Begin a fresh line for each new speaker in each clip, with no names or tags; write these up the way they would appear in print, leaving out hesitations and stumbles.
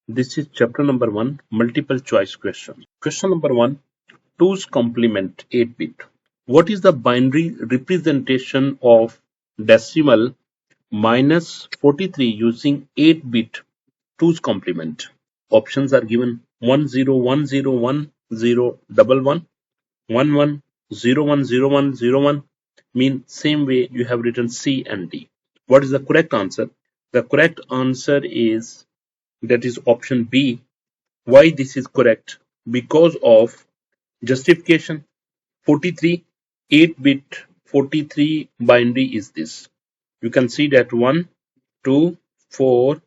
This is chapter number 1, multiple choice question. Question number 1, 2's complement 8-bit. What is the binary representation of decimal minus 43 using 8-bit 2's complement? Options are given 10101011 11010101, mean same way you have written C and D. What is the correct answer? The correct answer is, that is option B. Why this is correct? Because of justification. 43, 8-bit 43 binary is this. You can see that 1, 2, 4,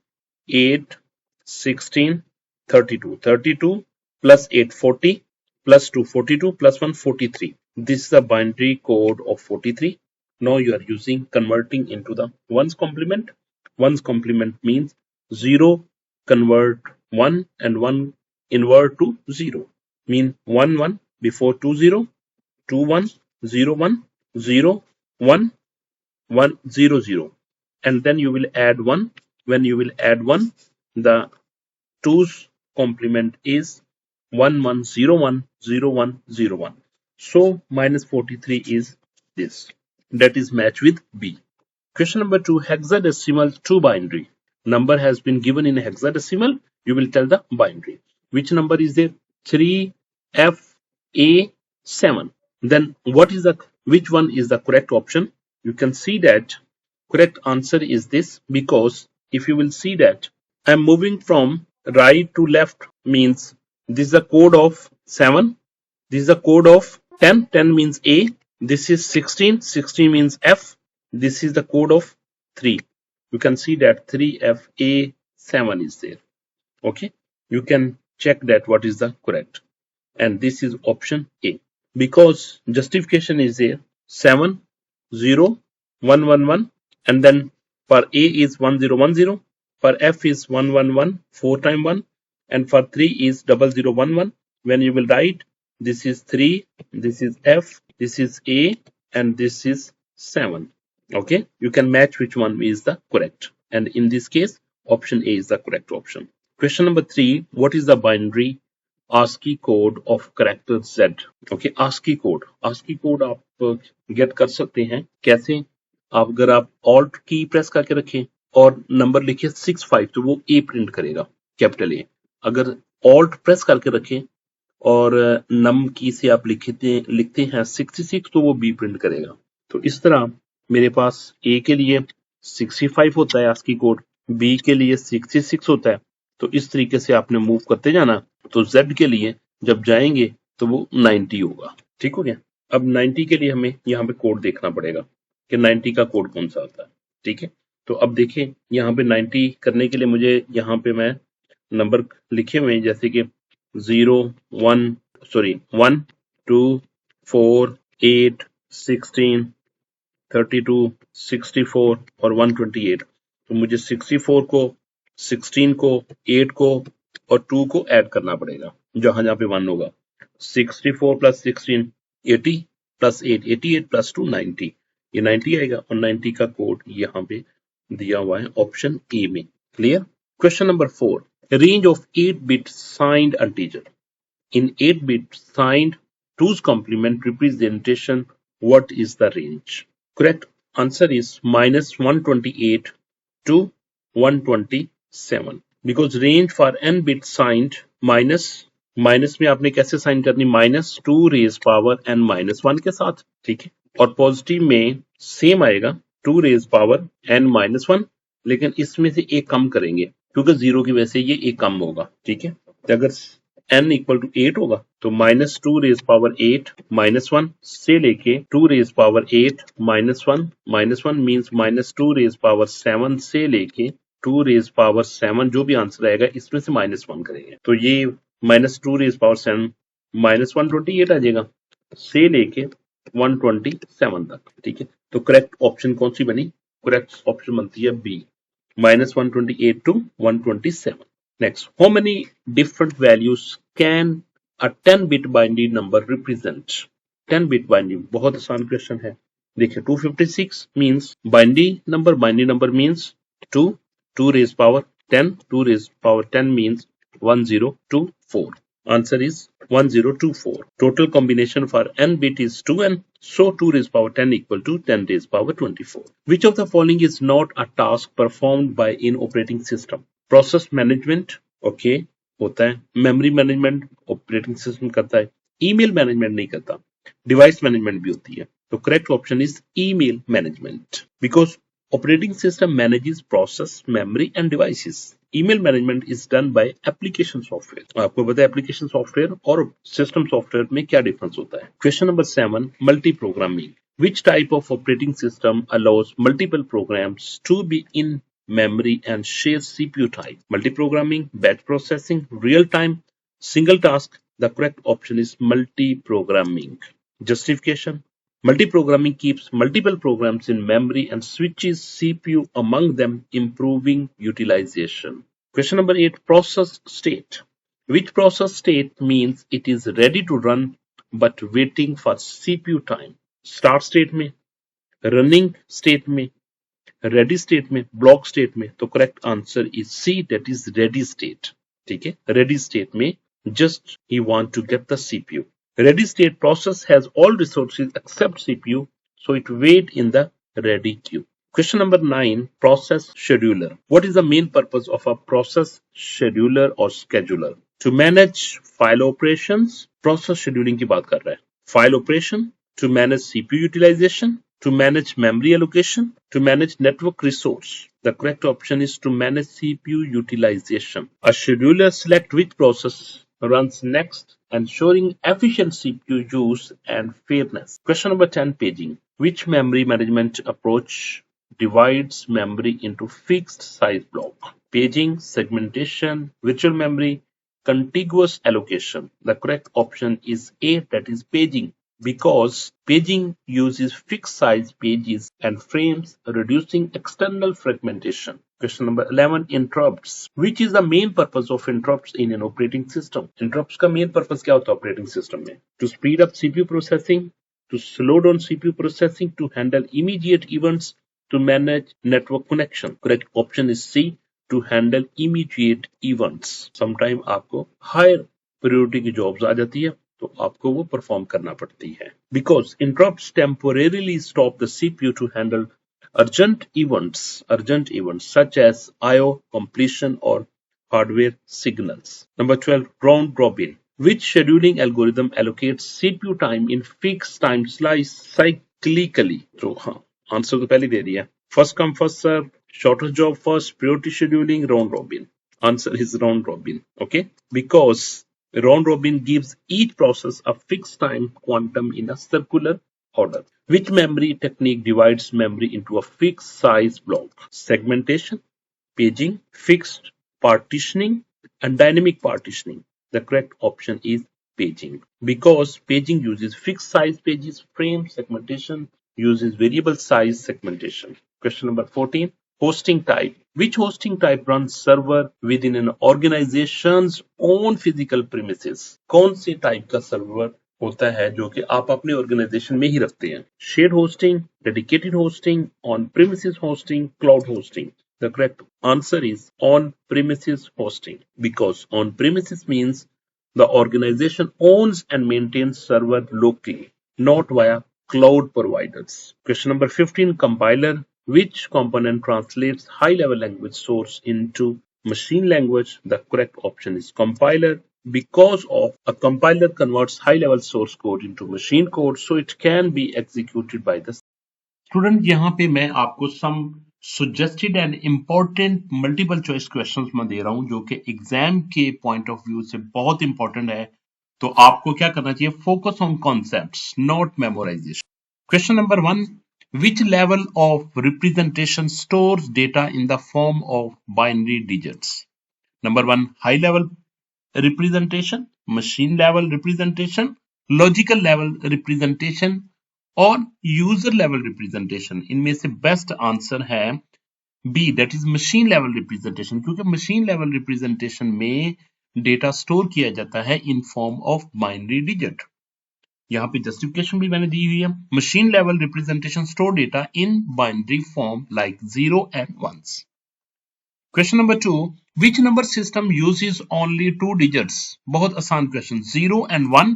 8, 16, 32. 32 plus 8, 40, plus 2, 42, plus 1, 43. This is the binary code of 43. Now you are using converting into the ones complement. Ones complement means 0 convert 1 and 1 invert to 0. Mean 1 1 before 2 0, 2 1, 0 1, 0 1, 1 0 0, and then you will add 1. When you will add 1, the 2's complement is 1 1 0 1 0 1 0 1. So minus 43 is this. That is match with B. Question number 2, hexadecimal 2 binary. Number has been given in hexadecimal. You will tell the binary. Which number is there? 3FA7. Then which one is the correct option? You can see that correct answer is this, because if you will see that I'm moving from right to left, means this is the code of 7, this is the code of 10, 10 means A, this is 16, 16 means F, this is the code of 3. You can see that 3FA7 is there. Okay, you can check that what is the correct, and this is option A, because justification is there 7 0 1 1 1, and then for A is 1010, for F is 111 4 times 1, and for 3 is 0011. When you will write, this is 3, this is F, this is A, and this is 7. Okay, you can match which one is the correct, and in this case option A is the correct option. Question number 3, what is the binary ASCII code of character Z? Okay, ASCII code आप get कर सकते हैं कैसे? अगर आप Alt की press करके रखें और नंबर लिखिए 65, तो वो A प्रिंट करेगा, कैपिटल A. अगर Alt प्रेस करके रखें और नम की से आप लिखते हैं 66, तो वो B प्रिंट करेगा. तो इस तरह मेरे पास A के लिए 65 होता है ASCII कोड, B के लिए 66 होता है. तो इस तरीके से आपने मूव करते जाना. तो Z के लिए जब जाएंगे तो वो 90 होगा. ठीक हो गया. अब 90 के लिए हमें यहाँ पे कोड देखना पड़ेगा कि 90 का कोड कौन सा आता है. ठीक है, तो अब देखें यहाँ पे 90 करने के लिए मुझे यहाँ पे मैं नंबर लिखे हुए हैं, जैसे कि 1 2 4 8 16 32 64 और 128. तो मुझे 64 को 16 को 8 को और 2 को ऐड करना पड़ेगा, जहां पे 1 होगा. 64 प्लस 16 80 प्लस 8 88 प्लस 2 90. ये 90 आएगा, और 90 का कोड यहाँ पे दिया हुआ है ऑप्शन ए में. Clear. Question number 4, range of 8-bit signed integer. In 8-bit signed 2's complement representation, what is the range? Correct answer is minus 128 to 127, because range for n-bit signed minus में आपने कैसे sign करनी? -2 raise power n -1 के साथ. ठीक है, और positive में सेम आएगा 2 रेज पावर n -1, लेकिन इसमें से एक कम करेंगे क्योंकि 0 की वजह से ये एक कम होगा. ठीक है, तो अगर n इक्वल टू 8 होगा तो -2 रेज पावर 8 -1 से लेके 2 raise power 8 -1 means -2 raise power 7 से लेके 2 रेज पावर 7, जो भी आंसर आएगा इसमें से -1 करेंगे. तो ये -2 रेज पावर 7 -128 आ जाएगा से लेके 127 तक. ठीक है, तो करेक्ट ऑप्शन कौन सी बनी? करेक्ट ऑप्शन बनती है B, -128 to 127. Next, how many different values can a 10-bit binary number represent? 10-bit binary बहुत आसान क्वेश्चन है. देखिए 256 means binary number means 2 raised power 10. 2 raised power 10 means 1024. Answer is 1024. Total combination for n bit is 2n, so 2 raised power 10 equal to 10 raised power 24. Which of the following is not a task performed by in operating system? Process management, okay, होता है. Memory management operating system करता है. Email management नहीं करता. Device management भी होती है. तो correct option is email management because operating system manages process, memory and devices. Email management is done by application software. आपको पता है application software और system software में क्या difference होता है? Question number 7, multi-programming. Which type of operating system allows multiple programs to be in memory and share CPU type? Multi-programming, batch processing, real-time, single task. The correct option is multi-programming. Justification. Multi-programming keeps multiple programs in memory and switches CPU among them, improving utilization. Question number 8, process state. Which process state means it is ready to run but waiting for CPU time? Start state में, running state में, ready state में, block state में. तो correct answer is C, that is ready state. ठीक है, ready state में just he want to get the CPU. Ready state process has all resources except CPU, so it wait in the ready queue. Question number 9, process scheduler. What is the main purpose of a process scheduler or scheduler? To manage file operations, process scheduling की बात कर रहा है. File operation, to manage CPU utilization, to manage memory allocation, to manage network resource. The correct option is to manage CPU utilization. A scheduler select which process runs next, ensuring efficient CPU use and fairness. Question number 10, paging. Which memory management approach divides memory into fixed size block? Paging, segmentation, virtual memory, contiguous allocation. The correct option is A, that is paging, because paging uses fixed size pages and frames, reducing external fragmentation. Question number 11, interrupts. Which is the main purpose of interrupts in an operating system? Interrupts का main purpose क्या होता है operating system में? To speed up CPU processing, to slow down CPU processing, to handle immediate events, to manage network connection. Correct option is C, to handle immediate events. Sometime आपको higher priority की jobs आ जाती है, तो आपको वो perform करना पड़ती है. Because interrupts temporarily stop the CPU to handle urgent events such as I/O completion or hardware signals. Number 12, round robin. Which scheduling algorithm allocates CPU time in fixed time slice cyclically? तो हाँ, answer तो पहले दे दिया. First come first serve, shortest job first, priority scheduling, round robin. Answer is round robin. Okay, because round robin gives each process a fixed time quantum in a circular order. Which memory technique divides memory into a fixed size block? Segmentation, paging, fixed partitioning, and dynamic partitioning. The correct option is paging, because paging uses fixed size pages, frame segmentation uses variable size segmentation. Question number 14, hosting type. Which hosting type runs server within an organization's own physical premises? कौन से type का server होता है जो कि आप अपने organization में ही रखते हैं? Shared hosting, dedicated hosting, on-premises hosting, cloud hosting. The correct answer is on-premises hosting, because on-premises means the organization owns and maintains server locally, not via cloud providers. Question number 15, compiler. Which component translates high-level language source into machine language? The correct option is compiler, because of a compiler converts high-level source code into machine code, so it can be executed by the student. यहाँ पे मैं आपको some suggested and important multiple choice questions मैं दे रहा हूँ जो कि exam के पॉइंट ऑफ व्यू से बहुत इंपॉर्टेंट है. तो आपको क्या करना चाहिए? Focus on concepts, not memorisation. Question number 1, which level of representation stores data in the form of binary digits? Number 1, high level representation, machine level representation, logical level representation और user level representation. इनमें से best answer है B, that is machine level representation, क्योंकि machine level representation में data store किया जाता है in form of binary digit. यहाँ पे जस्टिफिकेशन भी मैंने दी हुई है. Machine level representation store data in binary form like 0 and 1s. Question number 2, which number system uses only 2 digits? बहुत आसान क्वेश्चन, 0 एंड 1।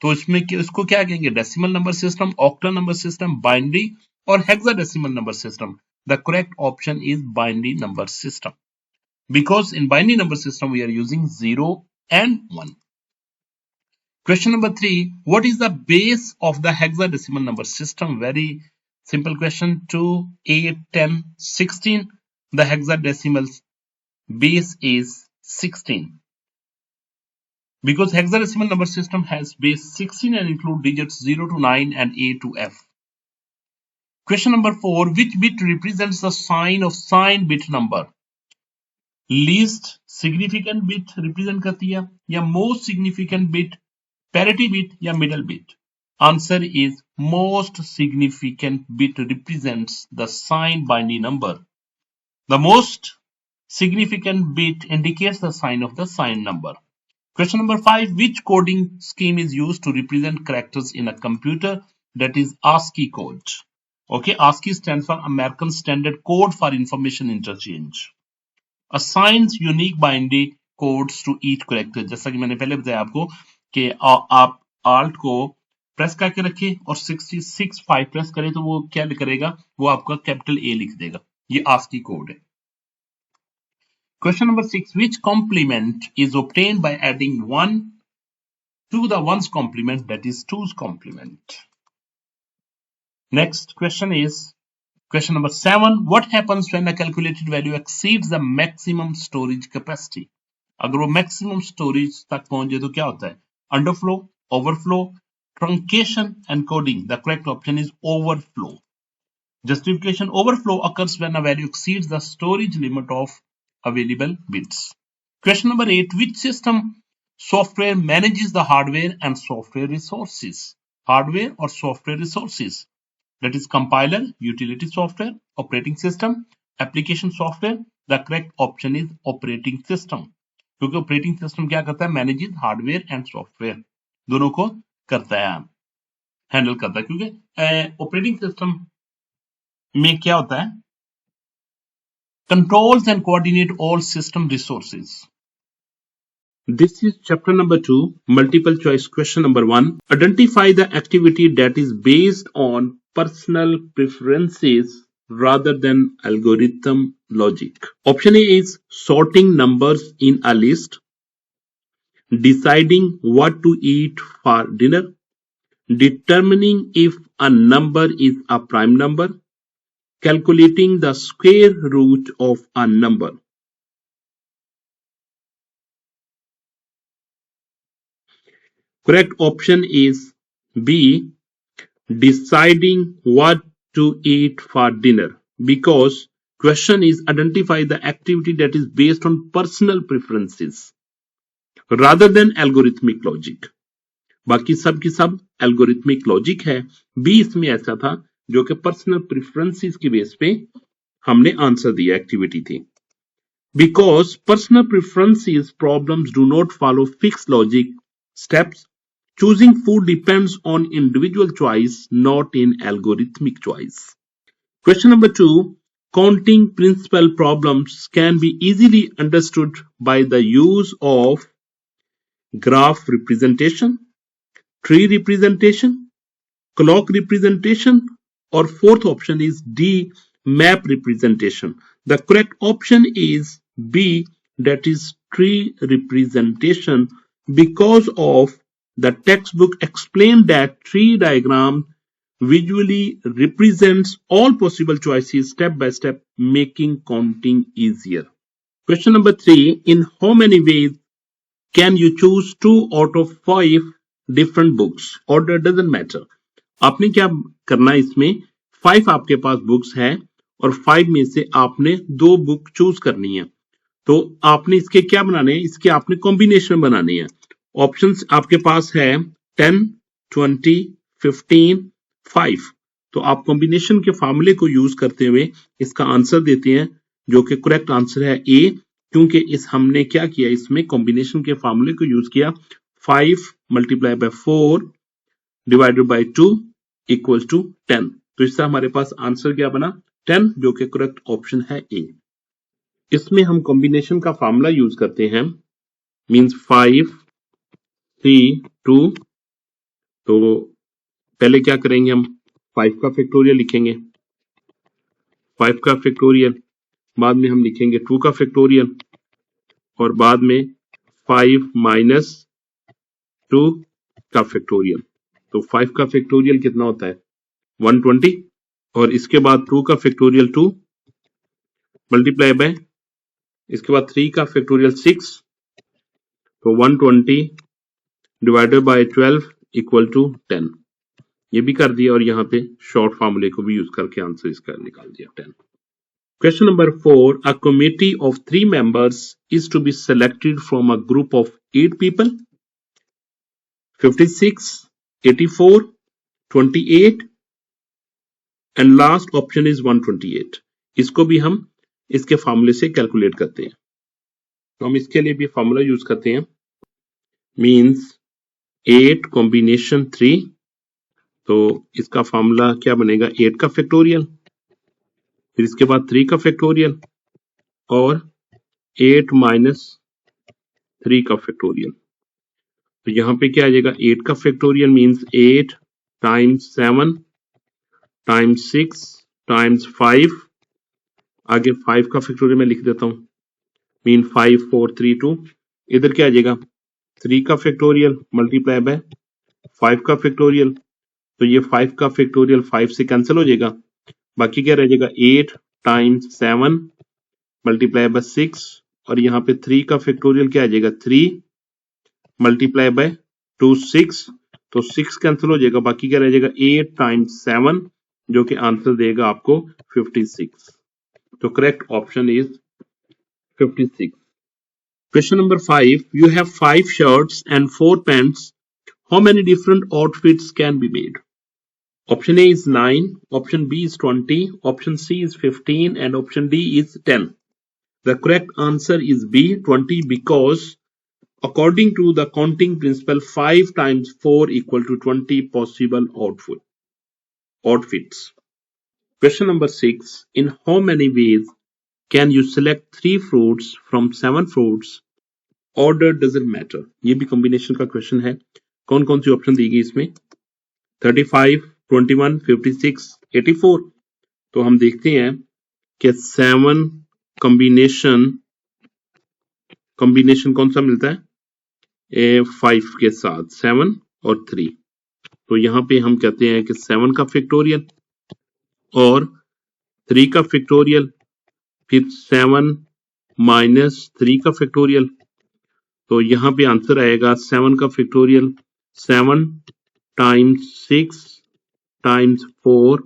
तो इसमें इसको क्या कहेंगे? Decimal number system, octal number system, binary और hexadecimal number system. The correct option is binary number system, because in binary number system we are using 0 and 1. Question number 3, what is the base of the hexadecimal number system? Very simple question. 2, 8, 10, 16. The hexadecimal base is 16, because hexadecimal number system has base 16 and include digits 0 to 9 and A to F. Question number 4, which bit represents the sign of sign bit number? Least significant bit represent करती है, या most significant bit, parity bit या middle bit? Answer is most significant bit represents the sign binary number. The most significant bit indicates the sign of the sign number. Question number 5, which coding scheme is used to represent characters in a computer? That is ASCII code. Okay, ASCII stands for American Standard Code for Information Interchange. Assigns unique binary codes to each character. जैसा कि मैंने पहले बताया आपको कि आप Alt को press करके रखें और 66 5 प्रेस करें तो वो क्या करेगा? वो आपका कैपिटल A लिख देगा. ये ASCII कोड है. Question number 6, which complement is obtained by adding 1 to the 1's complement, that is 2's complement? Next question is question number 7, what happens when a calculated value exceeds the maximum storage capacity? अगर वो maximum storage तक पहुंच जाए तो क्या होता है? Underflow, overflow, truncation and coding. The correct option is overflow. Justification: overflow occurs when a value exceeds the storage limit of available bits. Question number 8, which system software manages the hardware and software resources? Hardware or software resources? That is compiler, utility software, operating system, application software. The correct option is operating system, क्योंकि operating system क्या करता है? Manages hardware and software, दोनों को करता है, handle करता है. क्योंकि operating system में क्या होता है? Controls and coordinate all system resources. This is chapter number 2, multiple choice question number 1. Identify the activity that is based on personal preferences rather than algorithm logic. Option A is sorting numbers in a list, deciding what to eat for dinner, determining if a number is a prime number, calculating the square root of a number. Correct option is B, deciding what to eat for dinner, because question is identify the activity that is based on personal preferences rather than algorithmic logic. बाकी सब की सब algorithmic logic है. B इसमें ऐसा था जो कि personal preferences की बेस पे हमने आंसर दिया, एक्टिविटी थी. Because personal preferences problems do not follow fixed logic steps, choosing food depends on individual choice, not in algorithmic choice. Question number 2, counting principal problems can be easily understood by the use of graph representation, tree representation, clock representation, or fourth option is D, map representation. The correct option is B, that is tree representation, because of the textbook explained that tree diagram visually represents all possible choices step by step, making counting easier. Question number 3, in how many ways can you choose 2 out of 5 different books? Order doesn't matter. आपने क्या करना है, इसमें 5 आपके पास books है और 5 में से आपने 2 बुक चूज करनी है. तो आपने इसके क्या बनाने हैं? इसके आपने कॉम्बिनेशन बनाने हैं. ऑप्शंस आपके पास है 10, 20, 15, 5. तो आप कॉम्बिनेशन के फार्मूले को यूज करते हुए इसका आंसर देते हैं, जो कि करेक्ट आंसर है ए, क्योंकि इस हमने क्या किया, इसमें कॉम्बिनेशन के फार्मूले को यूज किया. 5 multiply by 4 divided by 2 equal to 10. तो इससे हमारे पास आंसर क्या बना? 10, जो कि करेक्ट ऑप्शन है ए. इसमें हम कॉम्बिनेशन का फार्मूला यूज करते हैं, मींस 5 3 2। तो पहले क्या करेंगे, हम 5 का फैक्टोरियल लिखेंगे, 5 का फैक्टोरियल, बाद में हम लिखेंगे 2 का फैक्टोरियल, और बाद में 5 माइनस 2 का फैक्टोरियल। तो 5 का फैक्टोरियल कितना होता है 120, और इसके बाद 2 का फैक्टोरियल 2 मल्टीप्लाई बाय, इसके बाद 3 का फैक्टोरियल 6, तो 120 डिवाइडेड बाय 12 इक्वल टू 10। ये भी कर दिया, और यहाँ पे शॉर्ट फार्मूले को भी यूज करके आंसर इसका निकाल दिया 10। Question number 4. A committee of 3 members is to be selected from a group of 8 people. 56, 84, 28 and last option is 128. इसको भी हम इसके फार्मूले से कैलकुलेट करते हैं। तो हम इसके लिए भी फार्मूला यूज करते हैं, मींस 8 कॉम्बिनेशन 3। तो इसका फार्मूला क्या बनेगा, 8 का फैक्टोरियल, फिर इसके बाद 3 का फैक्टोरियल, और 8 माइनस 3 का फैक्टोरियल। तो यहाँ पे क्या आ जाएगा, 8 का factorial means 8 times 7 times 6 times 5, आगे 5 का फैक्टोरियल मैं लिख देता हूँ, मीन 5 4 3 2। इधर क्या आ जाएगा, 3 का फैक्टोरियल मल्टीप्लाई बाय 5 का फैक्टोरियल। तो ये 5 का फैक्टोरियल 5 से कैंसिल हो जाएगा, बाकी क्या रह जाएगा 8 टाइम्स 7 मल्टीप्लाई बाय 6, और यहाँ पे 3 का फैक्टोरियल क्या आ जाएगा 3 मल्टीप्लाई बाय 2 6, तो 6 कैंसिल हो जाएगा, बाकी क्या रह जाएगा 8 टाइम्स 7, जो कि आंसर देगा आपको 56। तो correct option is 56। Question number 5. You have 5 shirts and 4 pants. How many different outfits can be made? Option A is 9, option B is 20, option C is 15, and option D is 10. The correct answer is B, 20, because according to the counting principle, 5 times 4 equal to 20 possible outfits. Question number 6. In how many ways can you select 3 fruits from 7 fruits? Order doesn't matter. ये भी combination का question है। कौन कौन C option दी गई इसमें, 35, 21, 56, 84। तो हम देखते हैं कि 7 कॉम्बिनेशन कौन सा मिलता है, 5 के साथ 7 और 3। तो यहाँ पे हम कहते हैं कि 7 का फैक्टोरियल और 3 का फैक्टोरियल, फिर 7 माइनस 3 का फैक्टोरियल। तो यहाँ पे आंसर आएगा 7 का फैक्टोरियल 7 टाइम्स 6 टाइम्स 4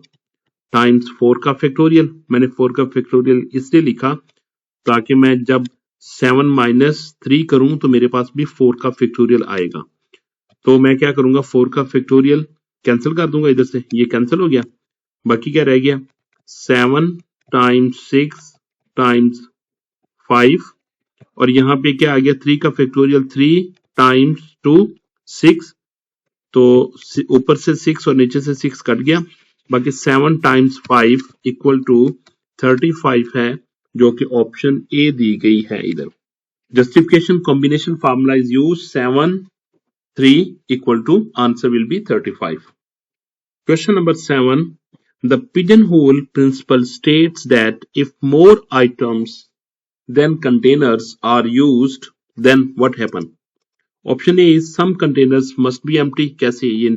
टाइम्स 4 का फैक्टोरियल। मैंने 4 का फैक्टोरियल इसलिए लिखा ताकि मैं जब 7 माइनस 3 करूं तो मेरे पास भी 4 का फैक्टोरियल आएगा। तो मैं क्या करूंगा, 4 का फैक्टोरियल कैंसिल कर दूंगा, इधर से ये कैंसिल हो गया, बाकी क्या रह गया 7 टाइम्स 6 टाइम्स 5, और यहाँ पे क्या आ गया 3 का फैक्टोरियल 3 टाइम्स 2 6। तो ऊपर से 6 और नीचे से 6 कट गया, बाकी 7 टाइम्स 5 इक्वल टू 35 है, जो कि ऑप्शन ए दी गई है इधर। Justification combination formula is use 7 3 equal to answer will be 35. Question number 7. The pigeonhole principle states that if more items than containers are used, then what happen? Option A is some containers must be empty. कैसे ये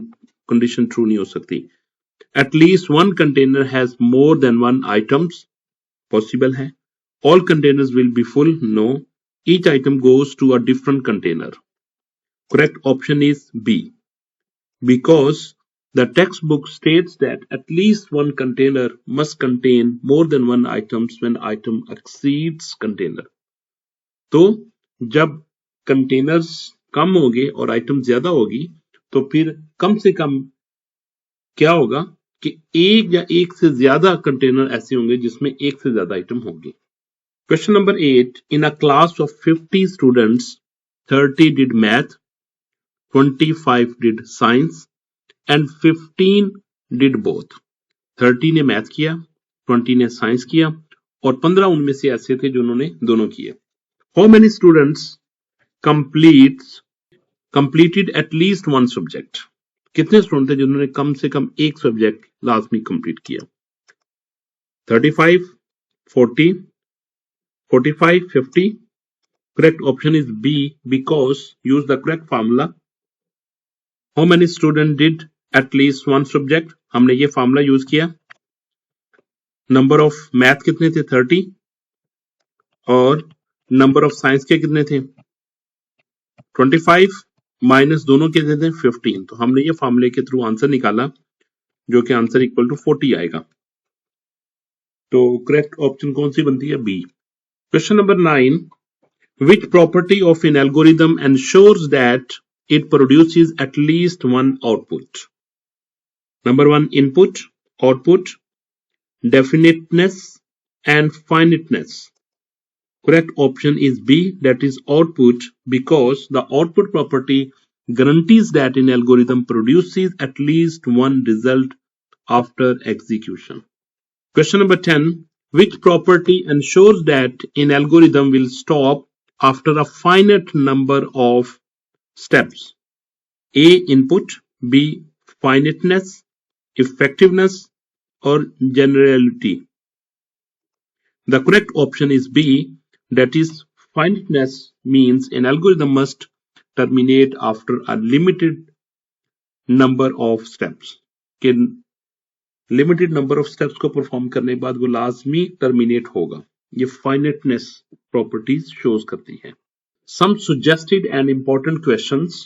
condition true नहीं हो सकती? At least one container has more than one items. Possible है. All containers will be full. No. Each item goes to a different container. Correct option is B, because the textbook states that at least one container must contain more than one items when item exceeds container. तो जब containers कम होंगे और item ज्यादा होगी तो फिर कम से कम क्या होगा कि एक या एक से ज्यादा कंटेनर ऐसे होंगे जिसमें एक से ज्यादा आइटम होंगे। Question number 8. In a class of 50 students, 30 did math, 25 did science and 15 did both. 30 ने मैथ किया, 20 ने साइंस किया और 15 उनमें से ऐसे थे जिन्होंने दोनों किए। How many students completed at least one subject? कितने स्टूडेंट थे जिन्होंने कम से कम एक सब्जेक्ट लाजमी कंप्लीट किया? 35, 40, 45, 50. Correct option is B, because use the correct formula. How many students did at least one subject? हमने ये फार्मूला यूज किया। नंबर ऑफ मैथ कितने थे? 30, और नंबर ऑफ साइंस के कितने थे? 25 माइनस दोनों के थे 15। तो हमने ये फार्मूले के थ्रू आंसर निकाला, जो कि आंसर इक्वल टू 40 आएगा। तो करेक्ट ऑप्शन कौन सी बनती है? B. Question number 9, which property of an algorithm ensures that it produces at least one output? Number 1, input, output, definiteness and finiteness. Correct option is B, that is output, because the output property guarantees that an algorithm produces at least one result after execution. Question number 10, which property ensures that an algorithm will stop after a finite number of steps? A, input, B, finiteness, effectiveness, or generality. The correct option is B, that is finiteness, means an algorithm must terminate after a limited number of steps. कि limited number of steps को perform करने के बाद वो लाजमी terminate होगा। ये फाइनेटनेस properties shows करती है। Some suggested and important questions.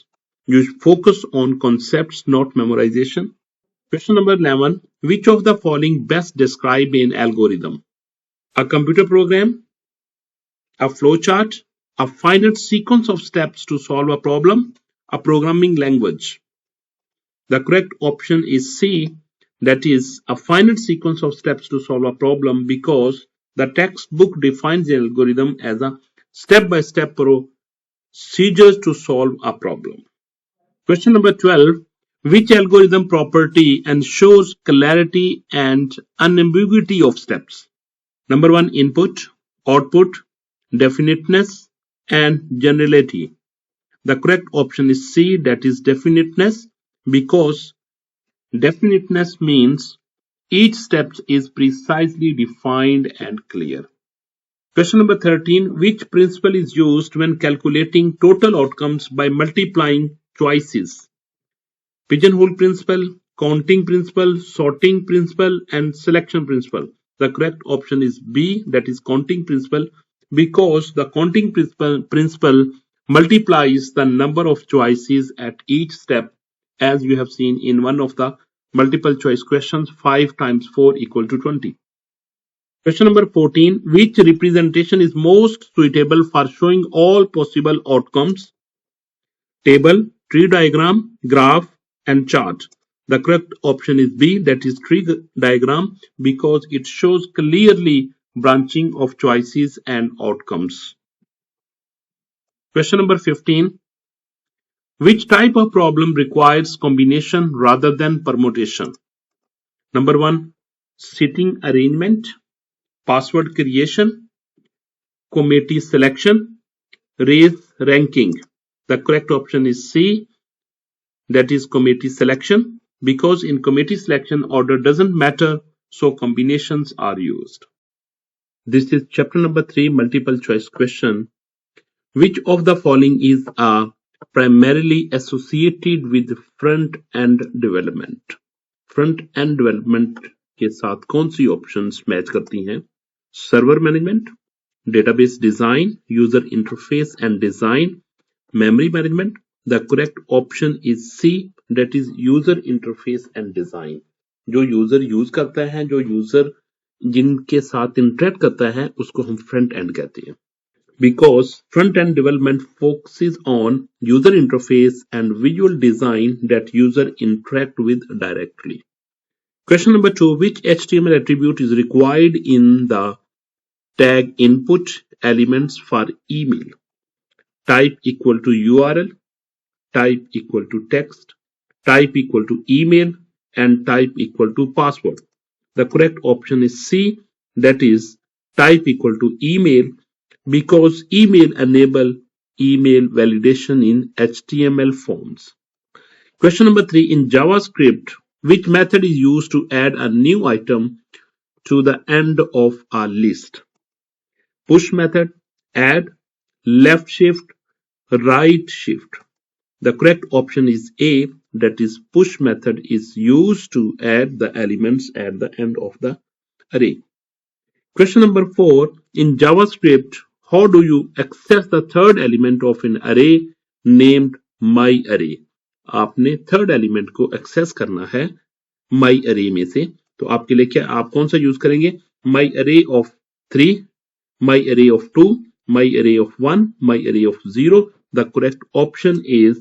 You focus on concepts, not memorization. Question number 11. Which of the following best describe an algorithm? A computer program, a flowchart, a finite sequence of steps to solve a problem, a programming language. The correct option is C, that is a finite sequence of steps to solve a problem, because the textbook defines the algorithm as a step-by-step procedure to solve a problem. Question number 12. Which algorithm property ensures clarity and unambiguity of steps? Number 1, input, output, definiteness, and generality. The correct option is C, that is definiteness, because definiteness means each step is precisely defined and clear. Question number 13. Which principle is used when calculating total outcomes by multiplying choices? Pigeonhole principle, counting principle, sorting principle, and selection principle. The correct option is B, that is counting principle, because the counting principle multiplies the number of choices at each step, as you have seen in one of the multiple choice questions. 5 times 4 equal to 20. Question number 14. Which representation is most suitable for showing all possible outcomes? Table, tree diagram, graph, and chart. The correct option is B, that is tree diagram, because it shows clearly branching of choices and outcomes. Question number 15. Which type of problem requires combination rather than permutation? Number 1, seating arrangement, password creation, committee selection, race ranking. The correct option is C, that is committee selection, because in committee selection order doesn't matter, so combinations are used. This is chapter number 3, multiple choice question. Which of the following is primarily associated with front end development? Front end development के साथ कौन सी options match करती हैं? Server management, database design, user interface and design, memory management. The correct option is C, that is user interface and design. जो user use करता है, जो यूजर जिनके साथ इंटरेक्ट करता है, उसको हम फ्रंट एंड कहते हैं. Because front-end development focuses on user interface and visual design that user interact with directly. Question number 2. Which HTML attribute is required in the tag input elements for email? Type equal to URL, type equal to text, type equal to email, and type equal to password. The correct option is C, that is type equal to email because email enable email validation in HTML forms. Question number 3, in JavaScript, which method is used to add a new item to the end of a list? Push method, add, left shift, right shift. The correct option is A, that is push method is used to add the elements at the end of the array. Question number 4, in JavaScript, how do you access the third element of an array named myArray? आपने third element को access करना है myArray में से, तो आपके लिए क्या आप कौन सा यूज करेंगे? myArray of 3, myArray of 2, myArray of 1, myArray of 0. The correct option is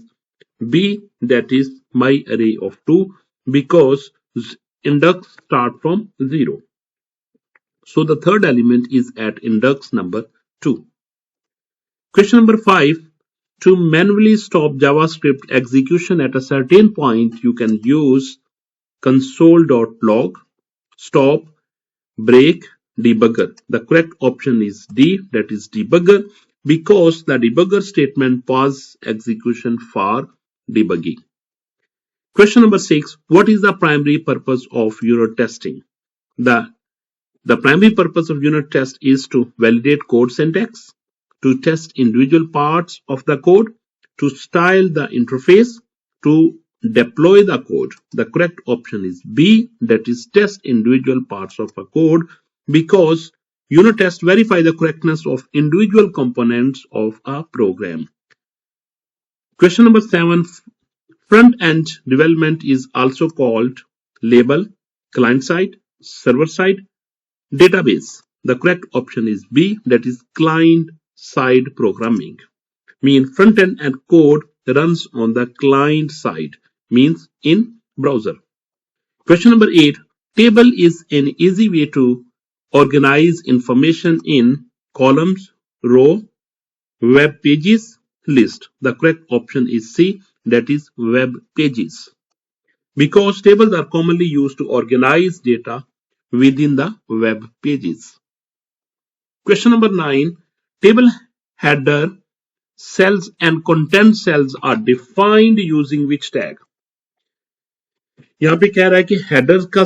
B, that is myArray of 2 because index start from 0. So the third element is at index number 2. Question number 5. To manually stop JavaScript execution at a certain point, you can use console.log, stop, break, debugger. The correct option is D, that is debugger, because the debugger statement pauses execution for debugging. Question number 6. What is the primary purpose of unit testing? The primary purpose of unit test is to validate code syntax, to test individual parts of the code, to style the interface, to deploy the code. The correct option is B, that is test individual parts of a code, because unit tests verify the correctness of individual components of a program. Question number 7. Front-end development is also called label, client-side, server-side, database. The correct option is B, that is client-side programming. Means front-end and code runs on the client side, means in browser. Question number 8. Table is an easy way to organize information in columns, row, web pages, list. The correct option is C, that is web pages. Because tables are commonly used to organize data within the web pages. Question number 9. Table header cells and content cells are defined using which tag? यहाँ पे कह रहा है कि header का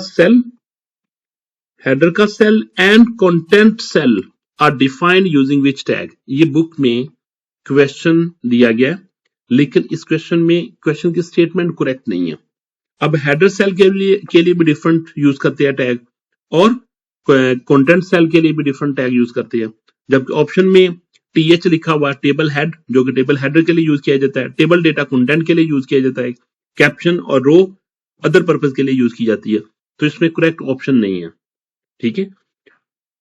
cell and content cell are defined using which tag? ये book में question दिया गया, लेकिन इस क्वेश्चन में क्वेश्चन की स्टेटमेंट करेक्ट नहीं है. अब हेडर सेल के लिए भी डिफरेंट यूज करते हैं टैग, और कंटेंट सेल के लिए भी डिफरेंट टैग यूज करते हैं. जबकि ऑप्शन में टीएच लिखा हुआ टेबल हेड, जो कि टेबल हेडर के लिए यूज किया जाता है, टेबल डेटा कंटेंट के लिए यूज किया जाता है, कैप्शन और रो अदर पर्पज के लिए यूज की जाती है. तो इसमें करेक्ट ऑप्शन नहीं है. ठीक है,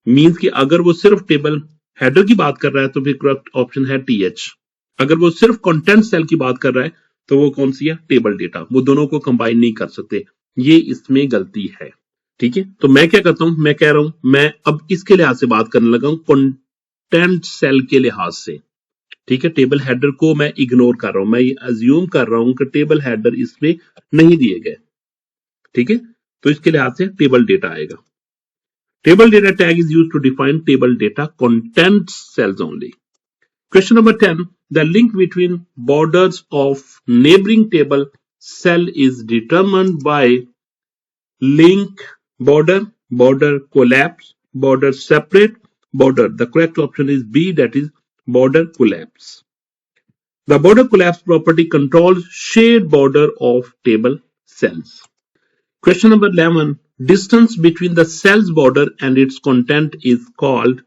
मींस कि अगर वो सिर्फ टेबल हेडर की बात कर रहा है तो फिर करेक्ट ऑप्शन है टीएच. अगर वो सिर्फ कंटेंट सेल की बात कर रहा है तो वो कौन सी है? Table data. वो दोनों को कंबाइन नहीं कर सकते, ये इसमें गलती है. ठीक है, तो मैं क्या करता हूं, मैं कह रहा हूं मैं अब इसके लिहाज से बात करने लगा हूं, कंटेंट सेल के लिहाज से. ठीक है, टेबल हेडर को मैं इग्नोर कर रहा हूं, मैं अज्यूम कर रहा हूं कि टेबल हेडर इसमें नहीं दिए गए. ठीक है, तो इसके लिहाज से टेबल डेटा आएगा. Table data tag is used to define table data content cells only. Question number 10. The link between borders of neighboring table cell is determined by link border, border collapse, border separate, border. The correct option is B, that is border collapse. The border collapse property controls shared border of table cells. Question number 11. Distance between the cell's border and its content is called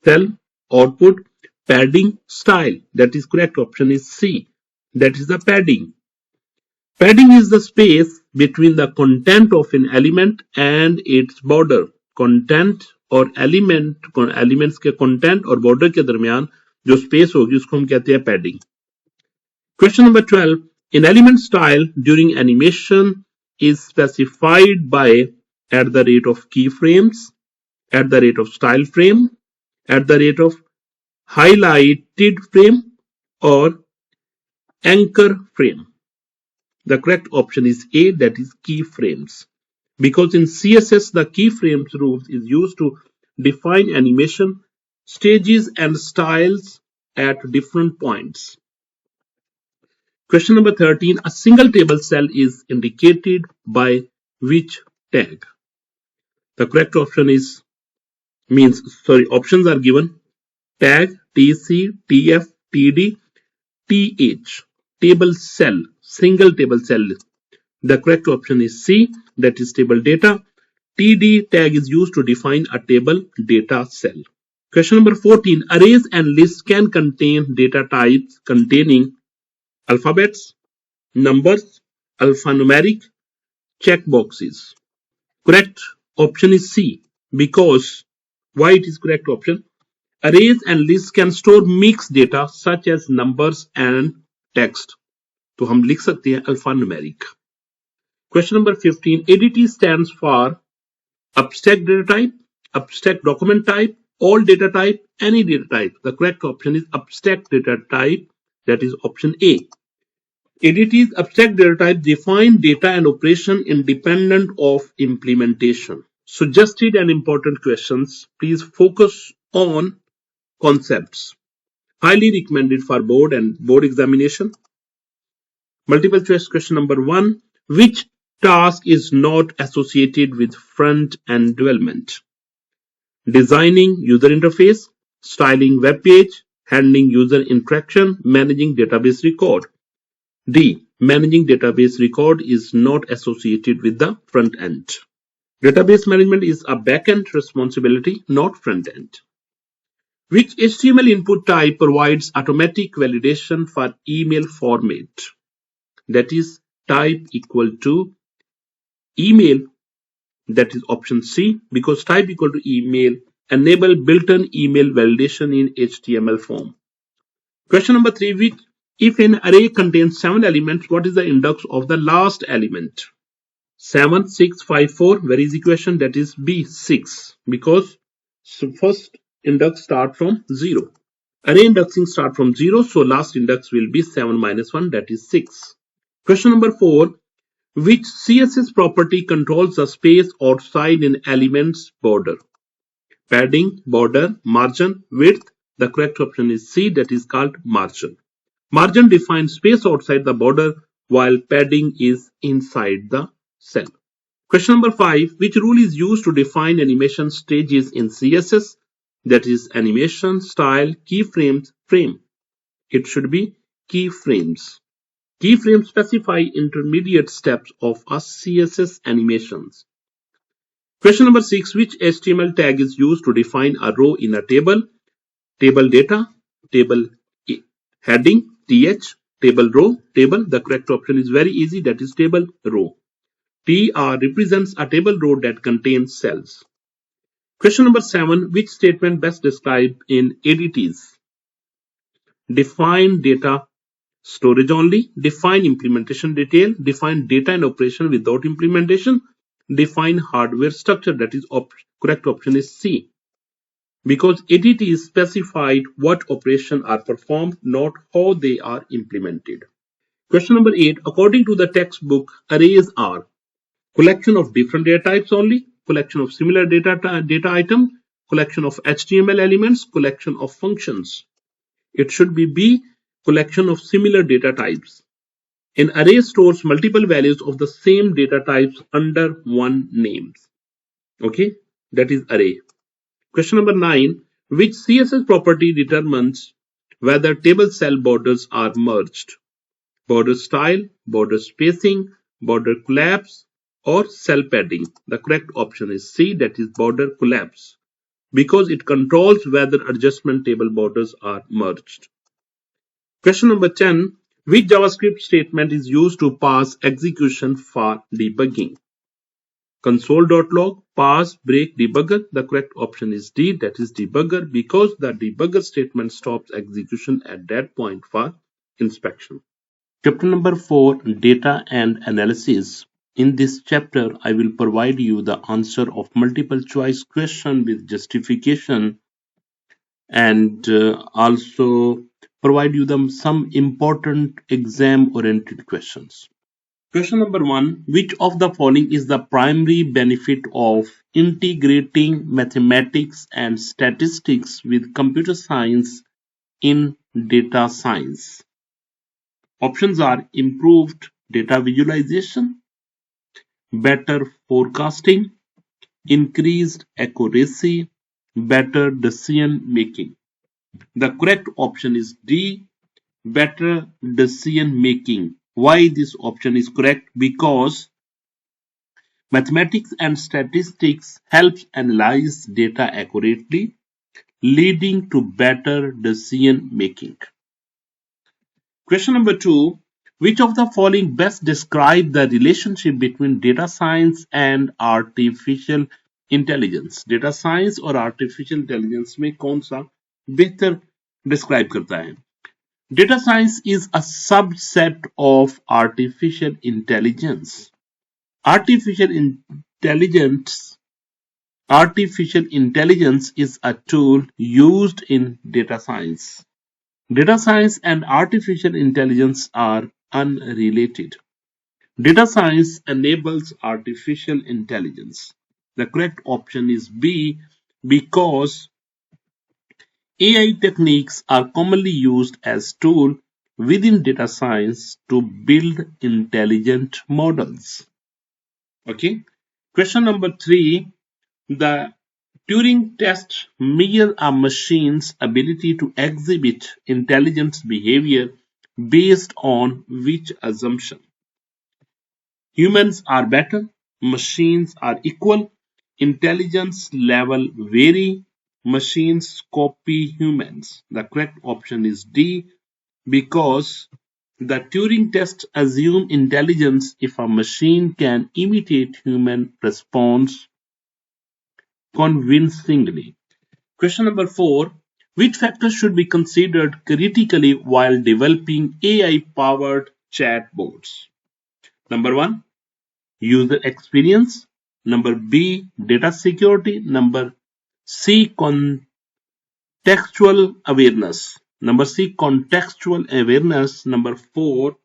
cell, output, padding, style. That is correct option is C, that is the padding. Padding is the space between the content of an element and its border. Content और elements के content और border के दरमियान जो space होगी उसको हम कहते हैं padding. Question number 12. In element style during animation is specified by at the rate of keyframes, at the rate of style frame, at the rate of highlighted frame, or anchor frame. The correct option is A, that is keyframes. Because in CSS the keyframes rules is used to define animation, stages and styles at different points. Question number 13. A single table cell is indicated by which tag? The correct option is options are given: tag, TC, TF, TD, TH. Table cell, single table cell. The correct option is C, that is table data. TD tag is used to define a table data cell. Question number 14. Arrays and lists can contain data types containing alphabets, numbers, alphanumeric, checkboxes. Correct option is C, because why it is correct option? Arrays and lists can store mixed data such as numbers and text. तो हम लिख सकते हैं alphanumeric. Question number 15. ADT stands for abstract data type, abstract document type, all data type, any data type. The correct option is abstract data type, that is option A. ADT's abstract data type define data and operation independent of implementation. Suggested and important questions. Please focus on concepts. Highly recommended for board and board examination. Multiple choice question number 1. Which task is not associated with front-end development? Designing user interface, styling web page, handling user interaction, managing database record. D. Managing database record is not associated with the front end. Database management is a back-end responsibility, not front-end. Which HTML input type provides automatic validation for email format? That is type equal to email, that is option C, because type equal to email enable built-in email validation in HTML form. Question number 3. Which, if an array contains 7 elements, what is the index of the last element? 7, 6, 5, 4. Where is the equation? That is B, 6, because first index start from 0. Array indexing start from 0, so last index will be 7 minus 1, that is 6. Question number 4. Which CSS property controls the space outside an element's border? Padding, border, margin, width. The correct option is C, that is called margin. Margin defines space outside the border while padding is inside the cell. Question number 5. Which rule is used to define animation stages in CSS? That is animation, style, keyframes, frame. It should be keyframes. Keyframes specify intermediate steps of a CSS animations. Question number 6. Which HTML tag is used to define a row in a table? Table data, table heading, TH, table row, table. The correct option is very easy, that is table row. TR represents a table row that contains cells. Question number 7. Which statement best described in ADTs? Define data storage only, define implementation detail, define data and operation without implementation, define hardware structure. That is correct option is C, because ADT specified what operations are performed, not how they are implemented. Question number 8. According to the textbook, arrays are collection of different data types only, collection of similar data item, collection of HTML elements, collection of functions. It should be B, collection of similar data types. An array stores multiple values of the same data types under one name. Okay, that is array. Question number 9. Which CSS property determines whether table cell borders are merged? Border style, border spacing, border collapse, or cell padding? The correct option is C, that is border collapse, because it controls whether adjustment table borders are merged. Question number 10. Which JavaScript statement is used to pass execution for debugging? Console.log, pass, break, debugger. The correct option is D, that is debugger, because the debugger statement stops execution at that point for inspection. Chapter number 4, Data and Analysis. In this chapter, I will provide you the answer of multiple choice question with justification, and also provide you some important exam oriented questions. Question number 1. Which of the following is the primary benefit of integrating mathematics and statistics with computer science in data science? Options are improved data visualization, better forecasting, increased accuracy, better decision making. The correct option is D, better decision making. Why this option is correct? Because mathematics and statistics helps analyze data accurately, leading to better decision making. Question number 2. Which of the following best describe the relationship between data science and artificial intelligence? Data science और artificial intelligence में कौन सा बेहतर describe करता है? Data science is a subset of artificial intelligence. Artificial intelligence Artificial intelligence is a tool used in data science. Data science and artificial intelligence are unrelated. Data science enables artificial intelligence. The correct option is B, because AI techniques are commonly used as tools within data science to build intelligent models. Okay. Question number 3. The Turing test measures a machine's ability to exhibit intelligent behavior based on which assumption? Humans are better, machines are equal, intelligence level vary, machines copy humans. The correct option is D, because the Turing test assumes intelligence if a machine can imitate human response convincingly. Question number 4. Which factors should be considered critically while developing AI-powered chatbots? Number 1, user experience. Number B, data security. Number C, contextual awareness. Number C, contextual awareness. Number 4,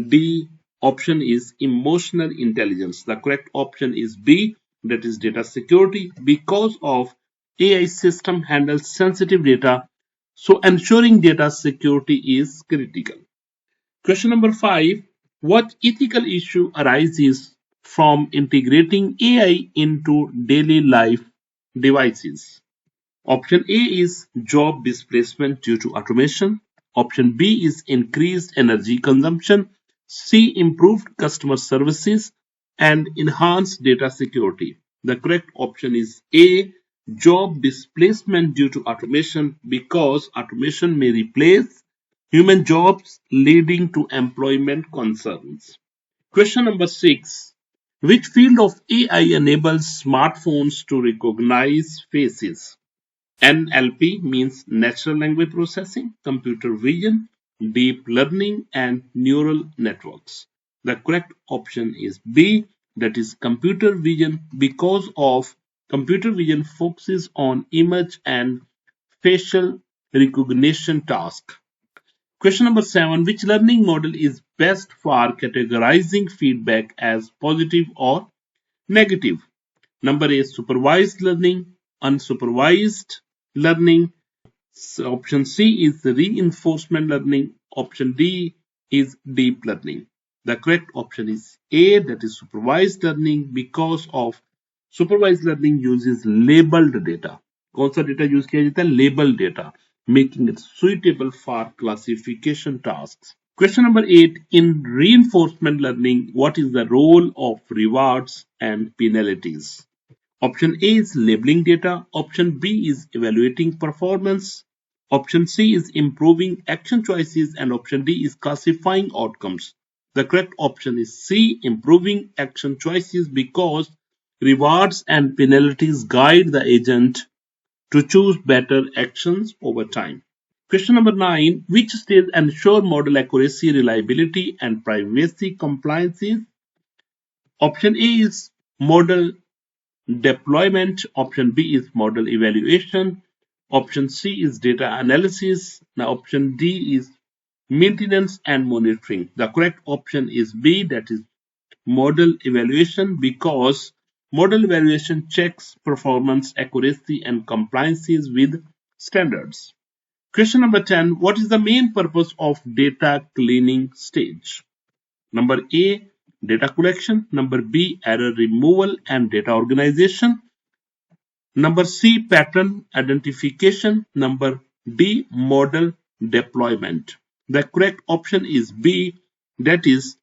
D option is emotional intelligence. The correct option is B, that is data security, because of AI system handles sensitive data, so ensuring data security is critical. Question number 5. What ethical issue arises from integrating AI into daily life devices? Option A is job displacement due to automation. Option B is increased energy consumption. C, improved customer services and enhanced data security. The correct option is A, job displacement due to automation, because automation may replace human jobs, leading to employment concerns. Question number 6. Which field of AI enables smartphones to recognize faces? NLP means natural language processing, computer vision, deep learning, and neural networks. The correct option is B, that is computer vision, because of computer vision focuses on image and facial recognition task. Question number 7. Which learning model is best for categorizing feedback as positive or negative? Number A, supervised learning, unsupervised learning. Option C is reinforcement learning. Option D is deep learning. The correct option is A, that is supervised learning, because of supervised learning uses labeled data. कौन सा data use किया जाता है? Labeled data, making it suitable for classification tasks. Question number 8. In reinforcement learning, what is the role of rewards and penalties? Option A is labeling data. Option B is evaluating performance. Option C is improving action choices. And option D is classifying outcomes. The correct option is C, improving action choices, because rewards and penalties guide the agent to choose better actions over time. Question number 9. Which states ensure model accuracy, reliability, and privacy compliances? Option A is model deployment. Option B is model evaluation. Option C is data analysis. Now option D is maintenance and monitoring. The correct option is B, that is model evaluation because model evaluation checks performance, accuracy, and compliances with standards. Question number 10. What is the main purpose of data cleaning stage? Number A, data collection. Number B, error removal and data organization. Number C, pattern identification. Number D, model deployment. The correct option is B, that is,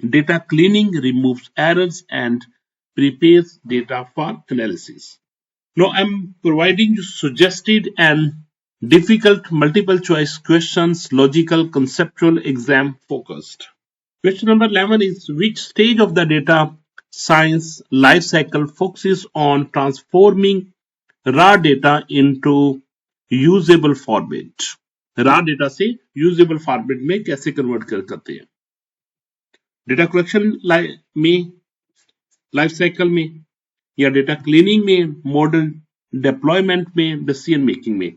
data cleaning removes errors and prepares data for analysis. Now I'm providing you suggested and difficult multiple choice questions, logical, conceptual, exam focused. Question number 11 is which stage of the data science life cycle focuses on transforming raw data into usable format? raw data से usable format में कैसे convert करते हैं? Data collection में, life cycle में, या data cleaning में, model deployment में, डिसीजन मेकिंग में?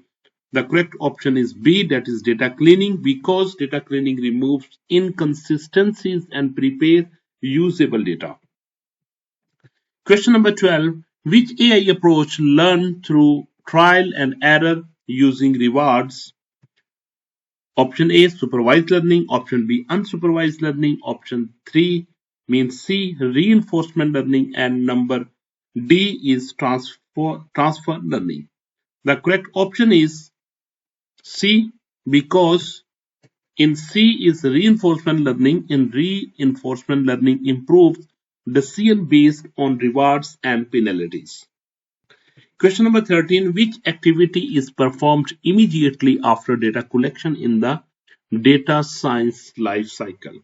The correct option is B, that is data cleaning, because data cleaning removes inconsistencies and prepares usable data. Question number 12. Which AI approach learned through trial and error using rewards? Option A, supervised learning. Option B, unsupervised learning. Option 3 means C, reinforcement learning. And number D is transfer learning. The correct option is C, because in C is reinforcement learning. In reinforcement learning improves decision based on rewards and penalties. Question number 13. Which activity is performed immediately after data collection in the data science life cycle?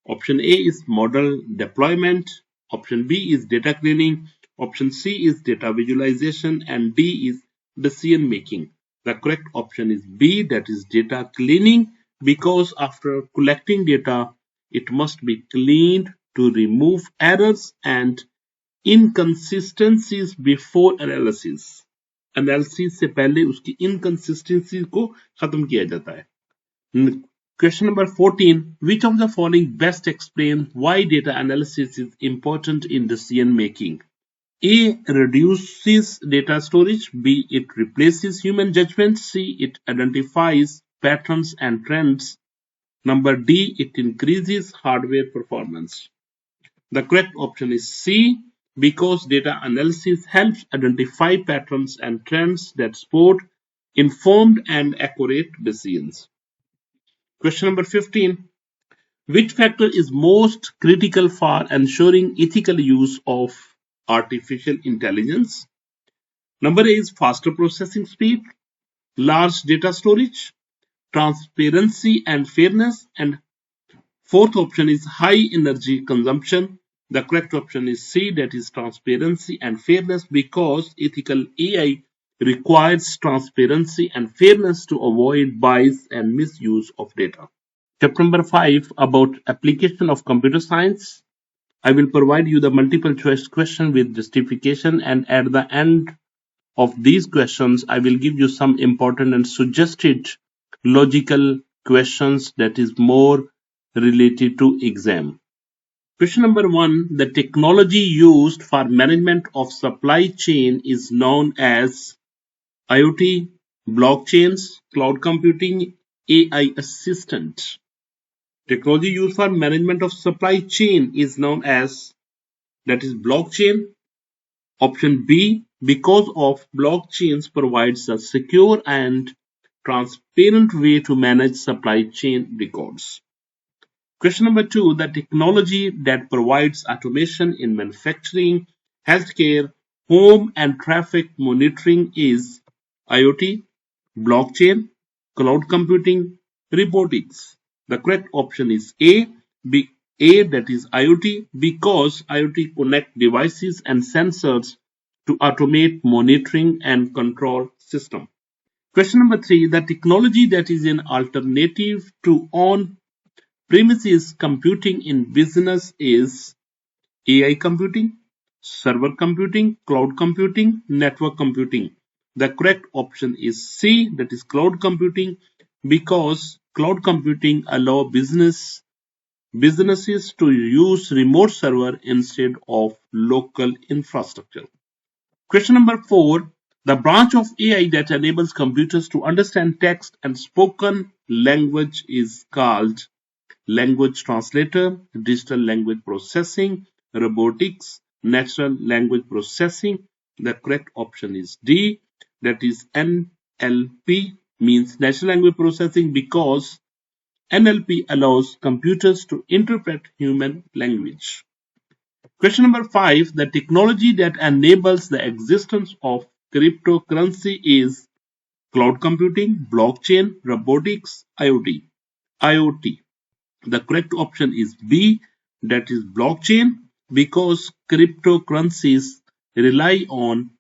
Option A is model deployment. Option B is data cleaning. Option C is data visualization. And D is decision making. The correct option is B, that is data cleaning, because after collecting data, it must be cleaned to remove errors and inconsistencies before analysis. Analysis से पहले उसकी inconsistencies को खत्म किया जाता है. Question number 14. Which of the following best explain why data analysis is important in decision making? A, reduces data storage. B, it replaces human judgment. C, it identifies patterns and trends. Number D, it increases hardware performance. The correct option is C, because data analysis helps identify patterns and trends that support informed and accurate decisions. Question number 15. Which factor is most critical for ensuring ethical use of artificial intelligence? Number A is faster processing speed, large data storage, transparency and fairness, and fourth option is high energy consumption. The correct option is C, that is transparency and fairness, because ethical AI requires transparency and fairness to avoid bias and misuse of data. Chapter number 5 about application of computer science. I will provide you the multiple choice question with justification, and at the end of these questions, I will give you some important and suggested logical questions that is more related to exam. Question number 1. The technology used for management of supply chain is known as IoT, blockchains, cloud computing, AI assistant. Technology used for management of supply chain is known as, that is, blockchain. Option B, because of blockchains provides a secure and transparent way to manage supply chain records. Question number 2. The technology that provides automation in manufacturing, healthcare, home and traffic monitoring is IoT, blockchain, cloud computing, robotics. The correct option is A, that is IoT, because IoT connect devices and sensors to automate monitoring and control system. Question number 3. The technology that is an alternative to on-premises computing in business is AI computing, server computing, cloud computing, network computing. The correct option is C, that is cloud computing, because cloud computing allows business businesses to use remote server instead of local infrastructure. Question number 4. The branch of AI that enables computers to understand text and spoken language is called language translator, digital language processing, robotics, natural language processing. The correct option is D, that is NLP, means natural language processing, because NLP allows computers to interpret human language. Question number 5. The technology that enables the existence of cryptocurrency is cloud computing, blockchain, robotics, IoT. IoT. The correct option is B, that is blockchain, because cryptocurrencies rely on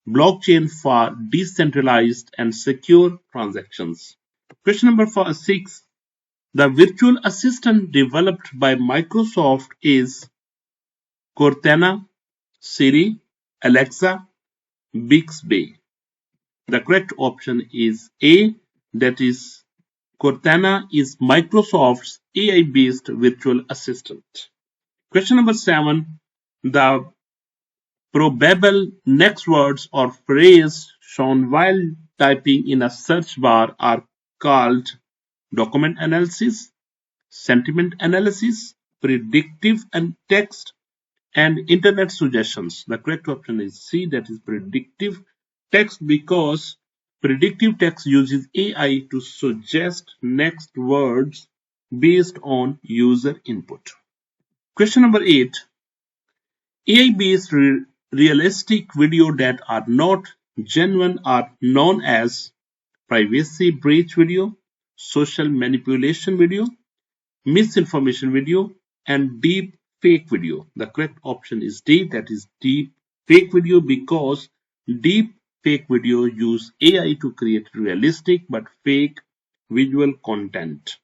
blockchain for decentralized and secure transactions. Question number 6. The virtual assistant developed by Microsoft is Cortana, Siri, Alexa, Bixby. The correct option is A, that is Cortana is Microsoft's AI-based virtual assistant. Question number 7. The probable next words or phrase shown while typing in a search bar are called document analysis, sentiment analysis, predictive and text, and internet suggestions. The correct option is C, that is predictive text, because predictive text uses AI to suggest next words based on user input. Question number 8. AI-based realistic video that are not genuine are known as privacy breach video, social manipulation video, misinformation video, and deep fake video. The correct option is D, that is deep fake video, because deep fake video use AI to create realistic but fake visual content.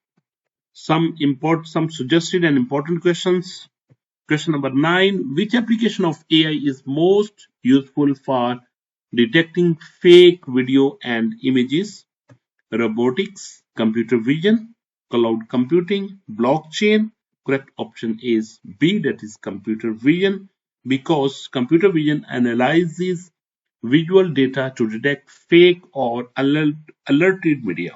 Some suggested and important questions. Question number 9. Which application of AI is most useful for detecting fake video and images? Robotics, computer vision, cloud computing, blockchain. Correct option is B, that is computer vision, because computer vision analyzes visual data to detect fake or alerted media.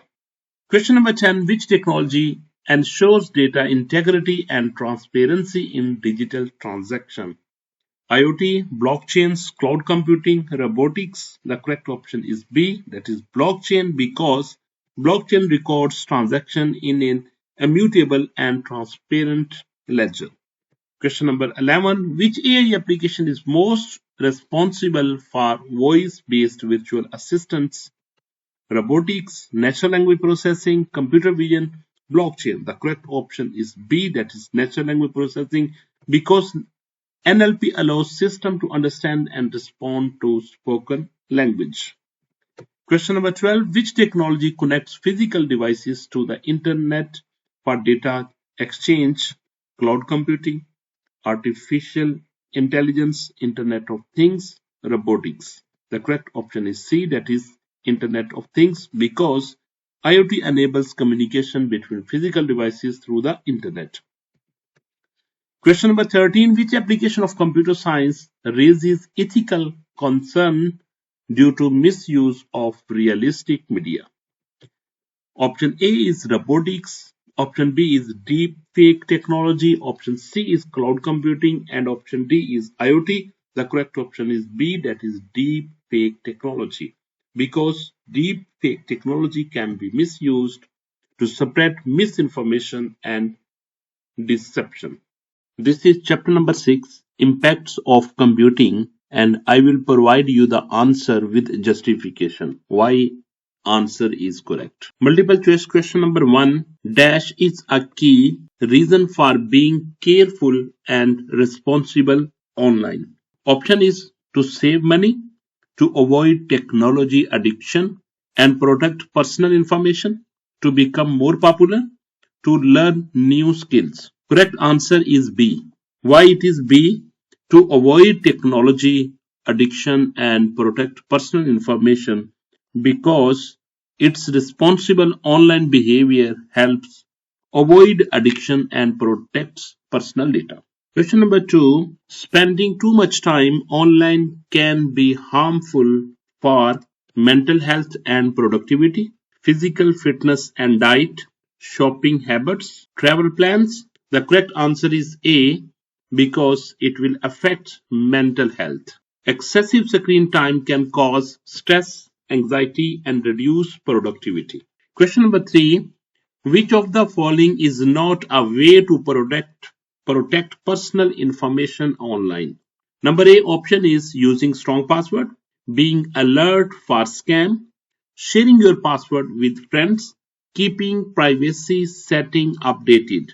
Question number 10. Which technology ensures data integrity and transparency in digital transaction? IoT, blockchains, cloud computing, robotics. The correct option is B, that is blockchain, because blockchain records transaction in an immutable and transparent ledger. Question number 11. Which AI application is most responsible for voice-based virtual assistants? Robotics, natural language processing, computer vision, blockchain. The correct option is B, that is natural language processing, because NLP allows system to understand and respond to spoken language. Question number 12. Which technology connects physical devices to the internet for data exchange? Cloud computing, artificial intelligence, Internet of Things, robotics. The correct option is C, that is Internet of Things, because IoT enables communication between physical devices through the internet. Question number 13. Which application of computer science raises ethical concern due to misuse of realistic media? Option A is robotics. Option B is deep fake technology. Option C is cloud computing. And option D is IoT. The correct option is B, that is deep fake technology, because deep fake technology can be misused to spread misinformation and deception. This is chapter number 6, Impacts of Computing, and I will provide you the answer with justification. Why answer is correct. Multiple choice question number 1. Dash is a key reason for being careful and responsible online. Option is to save money, to avoid technology addiction and protect personal information, to become more popular, to learn new skills. Correct answer is B. Why it is B? To avoid technology addiction and protect personal information, because its responsible online behavior helps avoid addiction and protects personal data. Question number 2. Spending too much time online can be harmful for mental health and productivity, physical fitness and diet, shopping habits, travel plans. The correct answer is A, because it will affect mental health. Excessive screen time can cause stress, anxiety, and reduce productivity. Question number 3. Which of the following is not a way to protect personal information online? Number A option is using strong password, being alert for scam, sharing your password with friends, keeping privacy setting updated.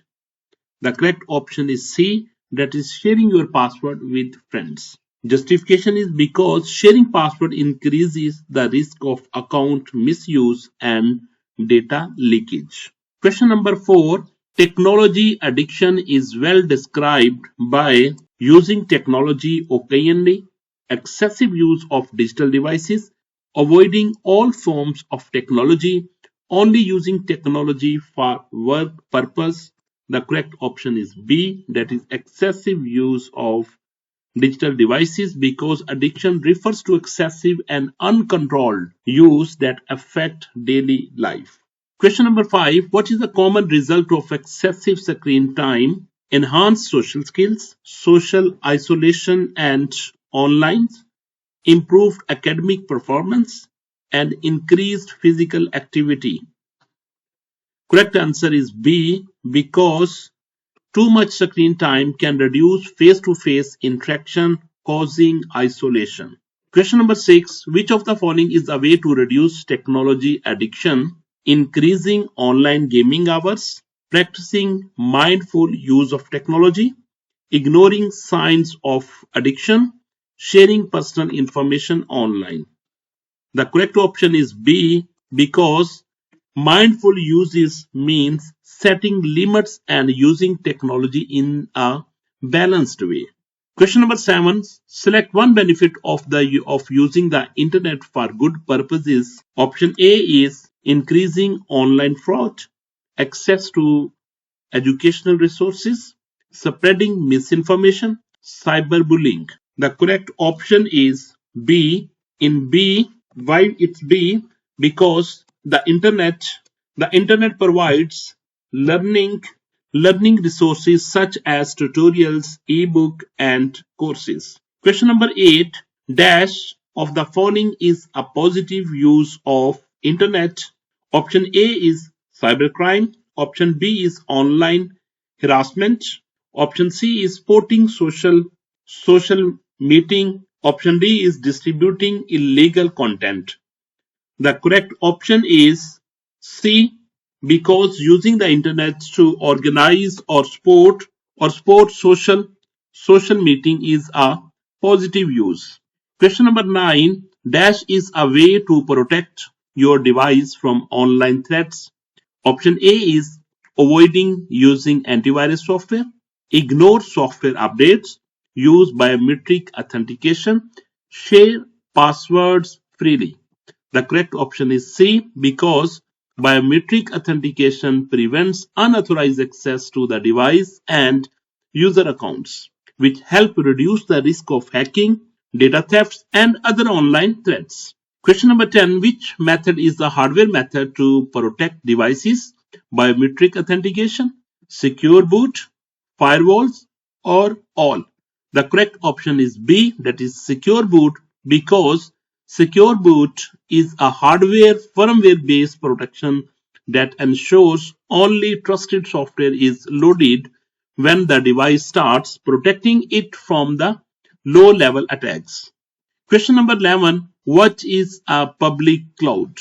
The correct option is C, that is sharing your password with friends. Justification is because sharing password increases the risk of account misuse and data leakage. Question number 4. Technology addiction is well described by using technology occasionally, excessive use of digital devices, avoiding all forms of technology, only using technology for work purpose. The correct option is B, that is excessive use of digital devices, because addiction refers to excessive and uncontrolled use that affect daily life. Question number 5. What is the common result of excessive screen time? Enhanced social skills, social isolation and online, improved academic performance, and increased physical activity. Correct answer is B, because too much screen time can reduce face-to-face interaction, causing isolation. Question number 6. Which of the following is a way to reduce technology addiction? Increasing online gaming hours, practicing mindful use of technology, ignoring signs of addiction, sharing personal information online. The correct option is B, because mindful uses means setting limits and using technology in a balanced way. Question number 7. Select one benefit of using the internet for good purposes. Option A is increasing online fraud, access to educational resources, spreading misinformation, cyberbullying. The correct option is B. In B, why it's B? Because the internet provides learning learning resources such as tutorials, ebook, and courses. Question number 8. Dash of the following is a positive use of internet. Option A is cybercrime. Option B is online harassment. Option C is supporting social meeting. Option D is distributing illegal content. The correct option is C, because using the internet to organize or support social meeting is a positive use. Question number 9. Dash is a way to protect your device from online threats. Option A is avoiding using antivirus software, ignore software updates, use biometric authentication, share passwords freely. The correct option is C, because biometric authentication prevents unauthorized access to the device and user accounts, which help reduce the risk of hacking, data thefts, and other online threats. Question number 10. Which method is the hardware method to protect devices? Biometric authentication, secure boot, firewalls, or all? The correct option is B, that is secure boot, because secure boot is a hardware firmware based protection that ensures only trusted software is loaded when the device starts, protecting it from the low level attacks. Question number 11. What is a public cloud?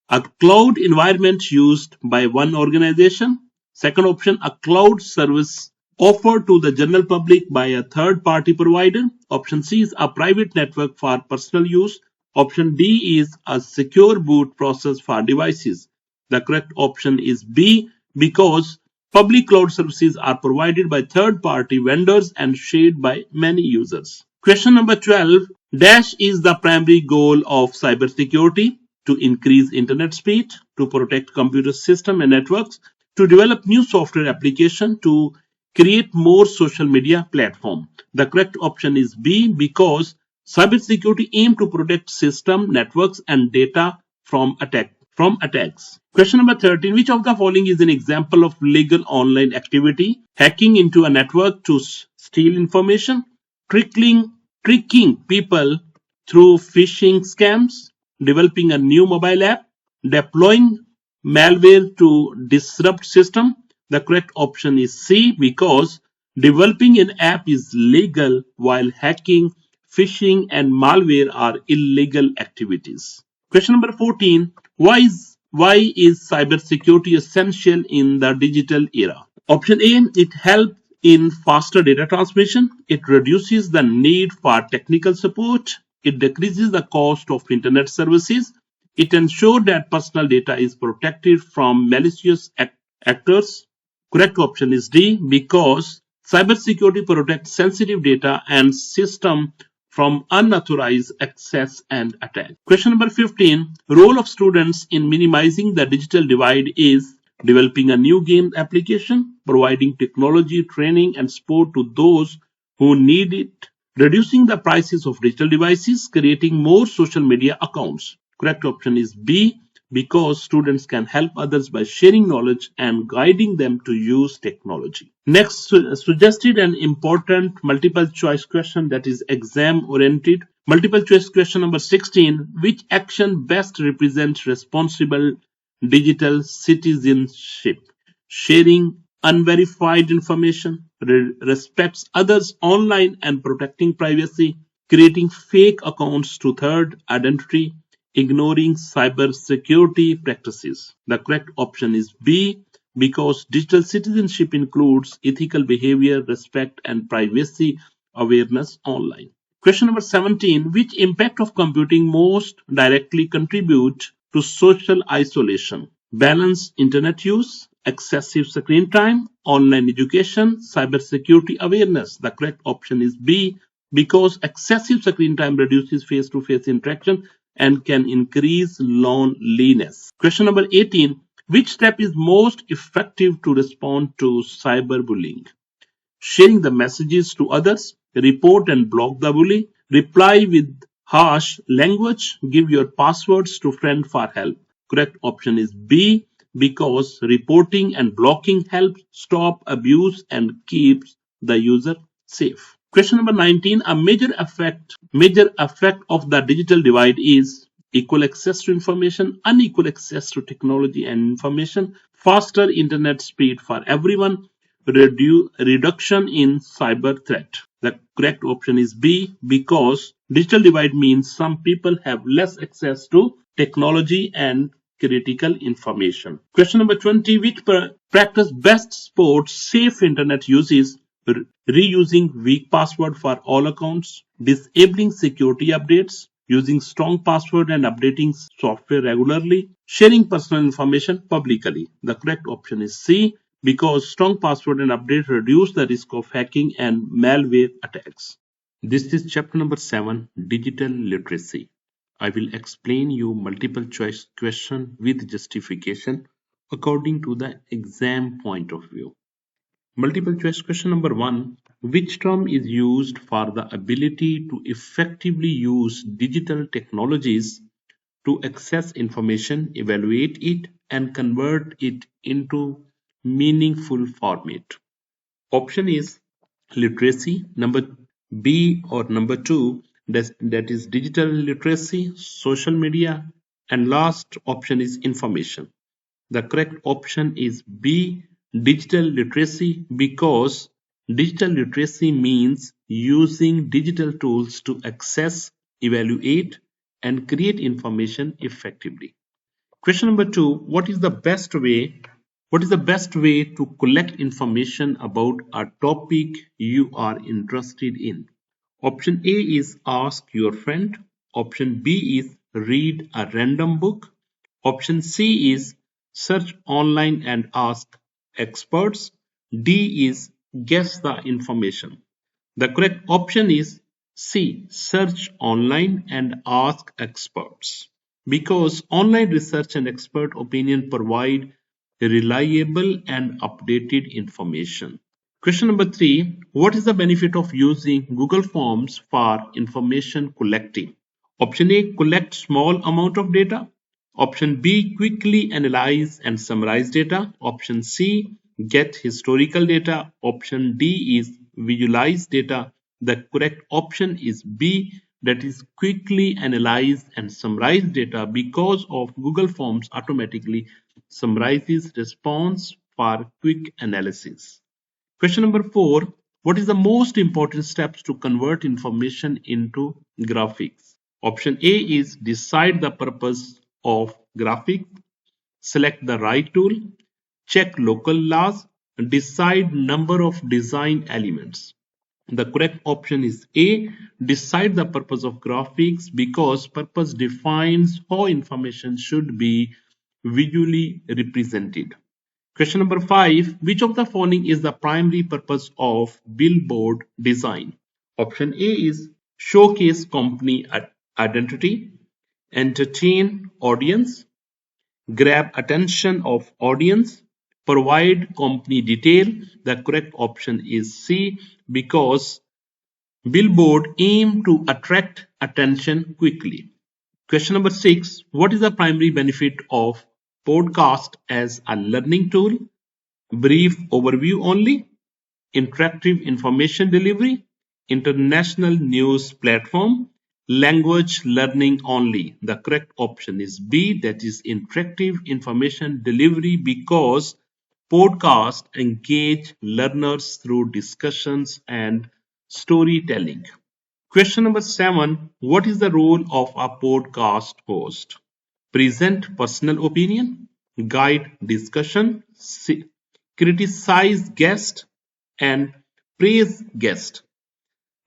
A cloud environment used by one organization. Second option, a cloud service offered to the general public by a third party provider. Option C is a private network for personal use. Option D is a secure boot process for devices. The correct option is B, because public cloud services are provided by third party vendors and shared by many users. Question number 12. Dash is the primary goal of cybersecurity: to increase internet speed, to protect computer system and networks, to develop new software application to create more social media platform. The correct option is B because cybersecurity aim to protect system, networks, and data from attacks. Question number 13. Which of the following is an example of legal online activity? Hacking into a network to steal information, tricking people through phishing scams, developing a new mobile app, deploying malware to disrupt system. The correct option is C because developing an app is legal while hacking, phishing, and malware are illegal activities. Question number 14. Why is cybersecurity essential in the digital era? Option A, it helps in faster data transmission. It reduces the need for technical support. It decreases the cost of internet services. It ensures that personal data is protected from malicious actors. Correct option is D because cybersecurity protects sensitive data and system from unauthorized access and attack. Question number 15. Role of students in minimizing the digital divide is developing a new game application, providing technology, training, and support to those who need it, reducing the prices of digital devices, creating more social media accounts. Correct option is B because students can help others by sharing knowledge and guiding them to use technology. Next, suggested and important multiple choice question that is exam oriented. Multiple choice question number 16. Which action best represents responsible digital citizenship? Sharing unverified information, respects others online and protecting privacy, creating fake accounts to third identity, ignoring cybersecurity practices. The correct option is B because digital citizenship includes ethical behavior, respect, and privacy awareness online. Question number 17. Which impact of computing most directly contribute to social isolation? Balance internet use, excessive screen time, online education, cybersecurity awareness. The correct option is B because excessive screen time reduces face-to-face interaction and can increase loneliness. Question number 18. Which step is most effective to respond to cyberbullying? Sharing the messages to others, report and block the bully, reply with harsh language, give your passwords to friend for help. Correct option is B because reporting and blocking helps stop abuse and keeps the user safe. Question number 19. A major effect of the digital divide is equal access to information, unequal access to technology and information, faster internet speed for everyone, reduction in cyber threat. The correct option is B because digital divide means some people have less access to technology and critical information. Question number 20. Which practice best supports safe internet uses? Reusing weak password for all accounts, disabling security updates, using strong password and updating software regularly, sharing personal information publicly. The correct option is C because strong password and update reduce the risk of hacking and malware attacks. This is chapter number 7, digital literacy. I will explain you multiple choice question with justification according to the exam point of view. Multiple choice question number 1. Which term is used for the ability to effectively use digital technologies to access information, evaluate it, and convert it into meaningful format? Option is literacy, number B or number 2, that is digital literacy, social media, and last option is information. The correct option is B, digital literacy, because digital literacy means using digital tools to access, evaluate, and create information effectively. Question number 2, what is the best way to collect information about a topic you are interested in? Option A is ask your friend. Option B is read a random book. Option C is search online and ask experts. D is guess the information. The correct option is C, search online and ask experts. Because online research and expert opinion provide reliable and updated information. Question number 3. What is the benefit of using Google Forms for information collecting? Option A, collect small amount of data. Option B, quickly analyze and summarize data. Option C, get historical data. Option D is visualize data. The correct option is B, that is quickly analyze and summarize data, because of Google Forms automatically summarizes response for quick analysis. Question number 4. What is the most important steps to convert information into graphics? Option A is decide the purpose of graphics, select the right tool, check local laws, decide number of design elements. The correct option is A, decide the purpose of graphics, because purpose defines how information should be visually represented. Question number 5. Which of the following is the primary purpose of billboard design? Option A is showcase company identity, entertain audience, grab attention of audience, provide company detail. The correct option is C, because billboard aim to attract attention quickly. Question number 6. What is the primary benefit of podcast as a learning tool? Brief overview only, interactive information delivery, international news platform, language learning only. The correct option is B, that is interactive information delivery, because podcasts engage learners through discussions and storytelling. Question number 7. What is the role of a podcast host? Present personal opinion, guide discussion, criticize guest, and praise guest.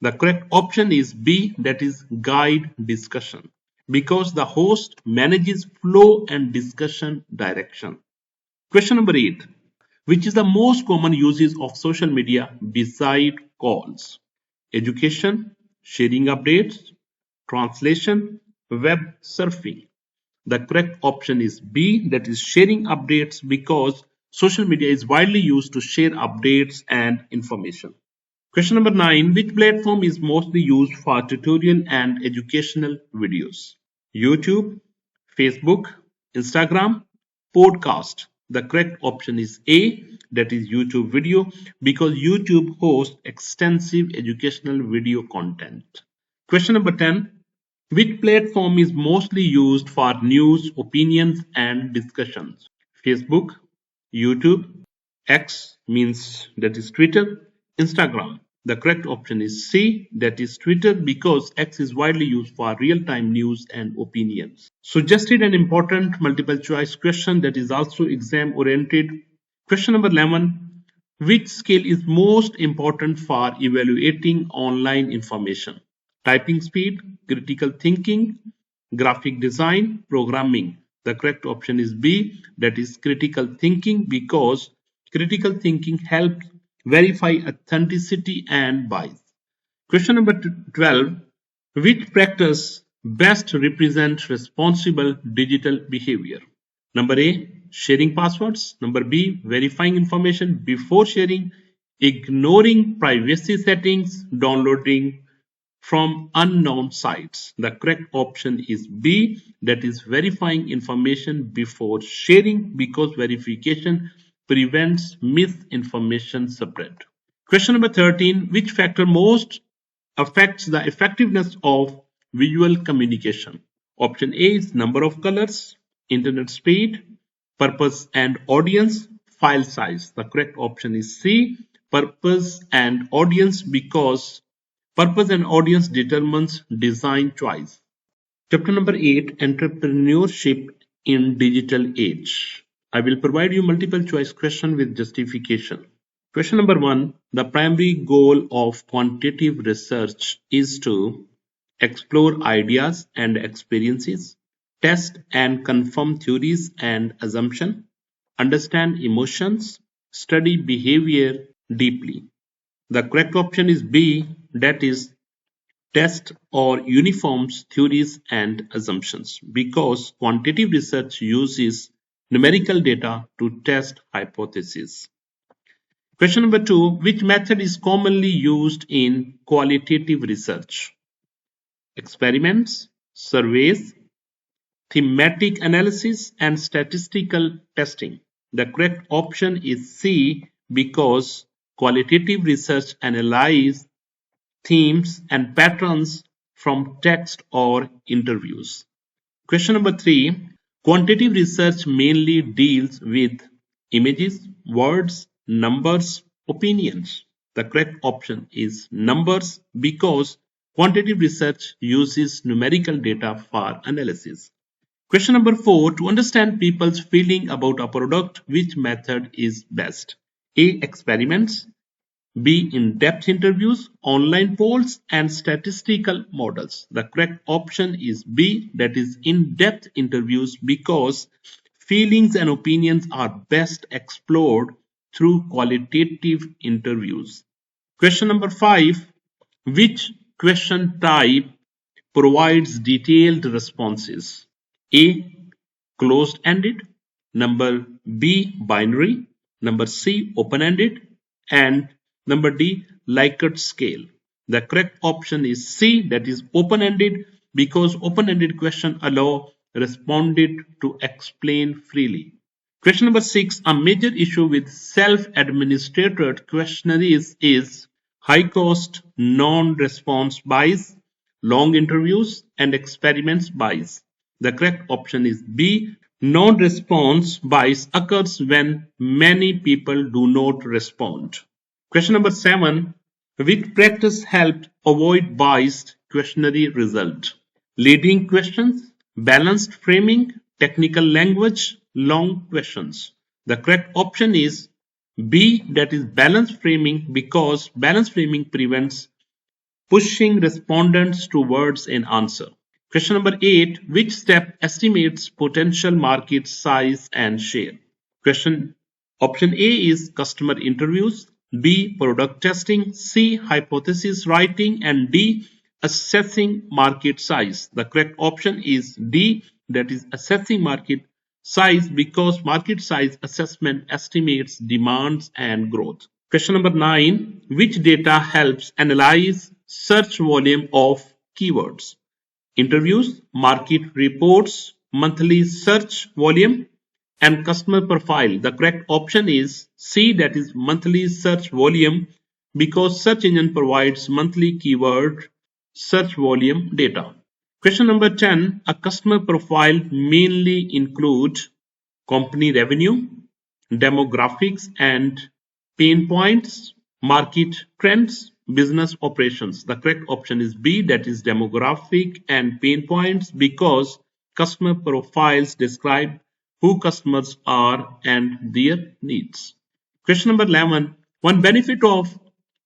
The correct option is B, that is guide discussion, because the host manages flow and discussion direction. Question number 8. Which is the most common uses of social media beside calls? Education, sharing updates, translation, web surfing. The correct option is B, that is sharing updates, because social media is widely used to share updates and information. Question number 9. Which platform is mostly used for tutorial and educational videos? YouTube, Facebook, Instagram, podcast. The correct option is A, that is YouTube video, because YouTube hosts extensive educational video content. Question number 10. Which platform is mostly used for news, opinions, and discussions? Facebook, YouTube, X means that is Twitter, Instagram. The correct option is C, that is Twitter, because X is widely used for real-time news and opinions. Suggested and important multiple choice question that is also exam oriented. Question number 11. Which skill is most important for evaluating online information? Typing speed, critical thinking, graphic design, programming. The correct option is B, that is critical thinking, because critical thinking helps verify authenticity and bias. Question number 12. Which practice best represents responsible digital behavior? Number A, sharing passwords. Number B, verifying information before sharing, ignoring privacy settings, downloading from unknown sites. The correct option is B, that is verifying information before sharing, because verification prevents misinformation spread. Question number 13. Which factor most affects the effectiveness of visual communication? Option A is number of colors, internet speed, purpose and audience, file size. The correct option is C, purpose and audience, because purpose and audience determines design choice. Chapter number 8, Entrepreneurship in Digital Age. I will provide you multiple choice question with justification. Question number 1. The primary goal of quantitative research is to explore ideas and experiences, test and confirm theories and assumptions, understand emotions, study behavior deeply. The correct option is B, that is test or uniforms theories and assumptions, because quantitative research uses numerical data to test hypotheses. Question number 2. Which method is commonly used in qualitative research? Experiments, surveys, thematic analysis, and statistical testing. The correct option is C because qualitative research analyzes themes and patterns from text or interviews. Question number 3. Quantitative research mainly deals with images, words, numbers, opinions. The correct option is numbers because quantitative research uses numerical data for analysis. Question number 4. To understand people's feeling about a product, which method is best? A. Experiments. B. In-depth interviews, online polls, and statistical models. The correct option is B, that is in-depth interviews, because feelings and opinions are best explored through qualitative interviews. Question number 5. Which question type provides detailed responses? A. Closed-ended. Number B. Binary. Number C. Open-ended. And number D. Likert scale. The correct option is C, that is open-ended, because open-ended question allow respondent to explain freely. Question number 6. A major issue with self-administered questionnaires is high cost, non-response bias, long interviews, and experiments bias. The correct option is B. Non-response bias occurs when many people do not respond. Question number 7. Which practice helped avoid biased questionnaire result? Leading questions, balanced framing, technical language, long questions. The correct option is B, that is balanced framing, because balanced framing prevents pushing respondents towards an answer. Question number 8. Which step estimates potential market size and share? Option A is customer interviews, B. Product testing, C. Hypothesis writing, and D. Assessing market size. The correct option is D, that is assessing market size, because market size assessment estimates demands and growth. Question number 9. Which data helps analyze search volume of keywords? Interviews, market reports, monthly search volume, and customer profile. The correct option is C, that is monthly search volume, because search engine provides monthly keyword search volume data. Question number 10. A customer profile mainly includes company revenue, demographics and pain points, market trends, business operations. The correct option is B, that is demographic and pain points, because customer profiles describe who customers are and their needs. Question number 11. One benefit of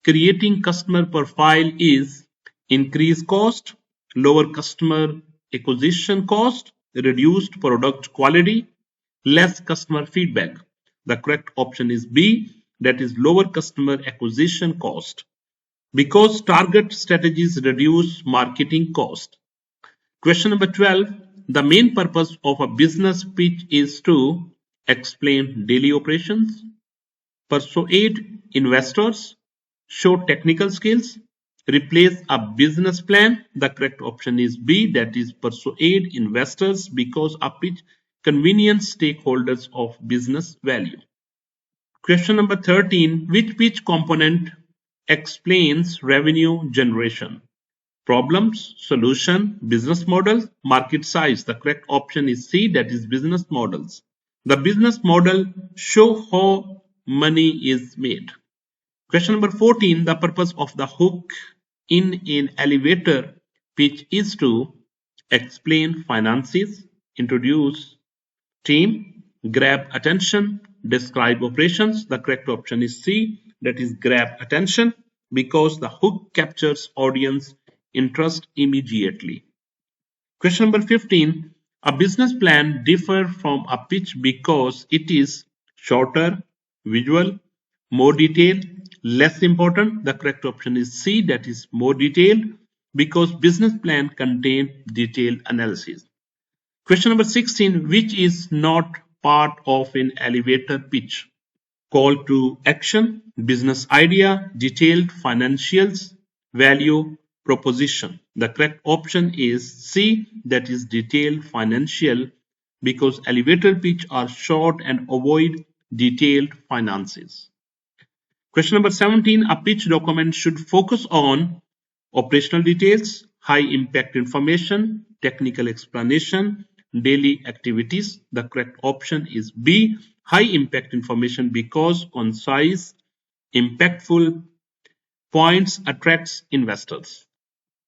creating customer profile is increased cost, lower customer acquisition cost, reduced product quality, less customer feedback. The correct option is B, that is lower customer acquisition cost, because target strategies reduce marketing cost. Question number 12. The main purpose of a business pitch is to explain daily operations, persuade investors, show technical skills, replace a business plan. The correct option is B, that is persuade investors, because a pitch convenience stakeholders of business value. Question number 13. Which pitch component explains revenue generation? Problems, solution, business model, market size. The correct option is C, that is business models. The business model show how money is made. Question number 14. The purpose of the hook in an elevator pitch is to explain finances, introduce team, grab attention, describe operations. The correct option is C, that is grab attention, because the hook captures audience interest immediately. Question number 15. A business plan differs from a pitch because it is shorter, visual, more detailed, less important. The correct option is C, that is more detailed, because business plan contain detailed analysis. Question number 16. Which is not part of an elevator pitch? Call to action, business idea, detailed financials, value proposition. The correct option is C, that is detailed financial, because elevator pitch are short and avoid detailed finances. Question number 17, a pitch document should focus on operational details, high impact information, technical explanation, daily activities. The correct option is B, high impact information, because concise, impactful points attracts investors.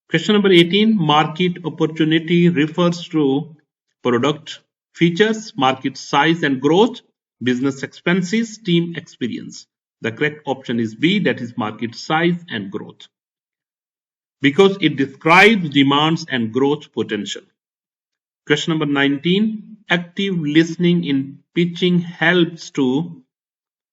Question number 18, market opportunity refers to product features, market size and growth, business expenses, team experience. The correct option is B, that is market size and growth, because it describes demands and growth potential. Question number 19, active listening in pitching helps to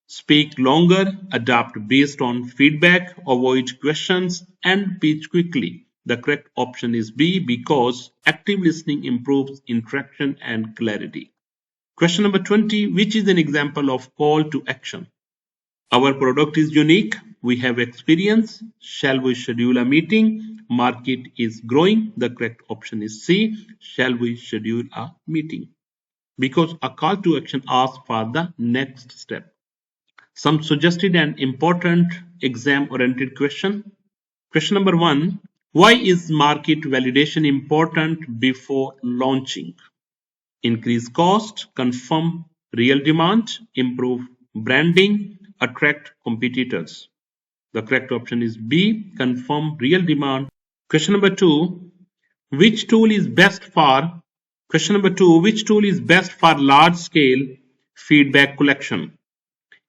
speak longer, adapt based on feedback, avoid questions, and pitch quickly. The correct option is B, because active listening improves interaction and clarity. Question number 20, which is an example of call to action? Our product is unique. We have experience. Shall we schedule a meeting? Market is growing. The correct option is C. Shall we schedule a meeting? Because a call to action asks for the next step. Some suggested and important exam-oriented question. Question number 1. Why is market validation important before launching? Increase cost, confirm real demand, improve branding, attract competitors. The correct option is B, confirm real demand. Question number 2, which tool is best for large scale feedback collection?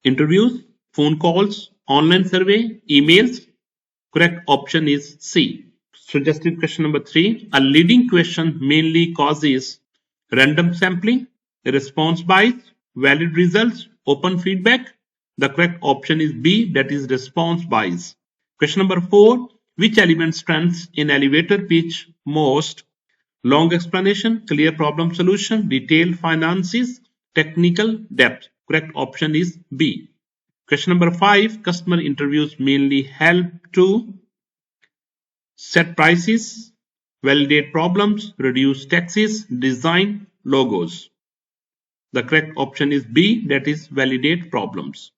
Interviews, phone calls, online survey, emails. Correct option is C. Suggested question number 3, a leading question mainly causes random sampling, response bias, valid results, open feedback. The correct option is B, that is response bias. Question number 4, which element strengthens in elevator pitch most? Long explanation, clear problem solution, detailed finances, technical depth. Correct option is B. Question number 5, customer interviews mainly help to set prices, validate problems, reduce taxes, design logos. The correct option is B, that is validate problems.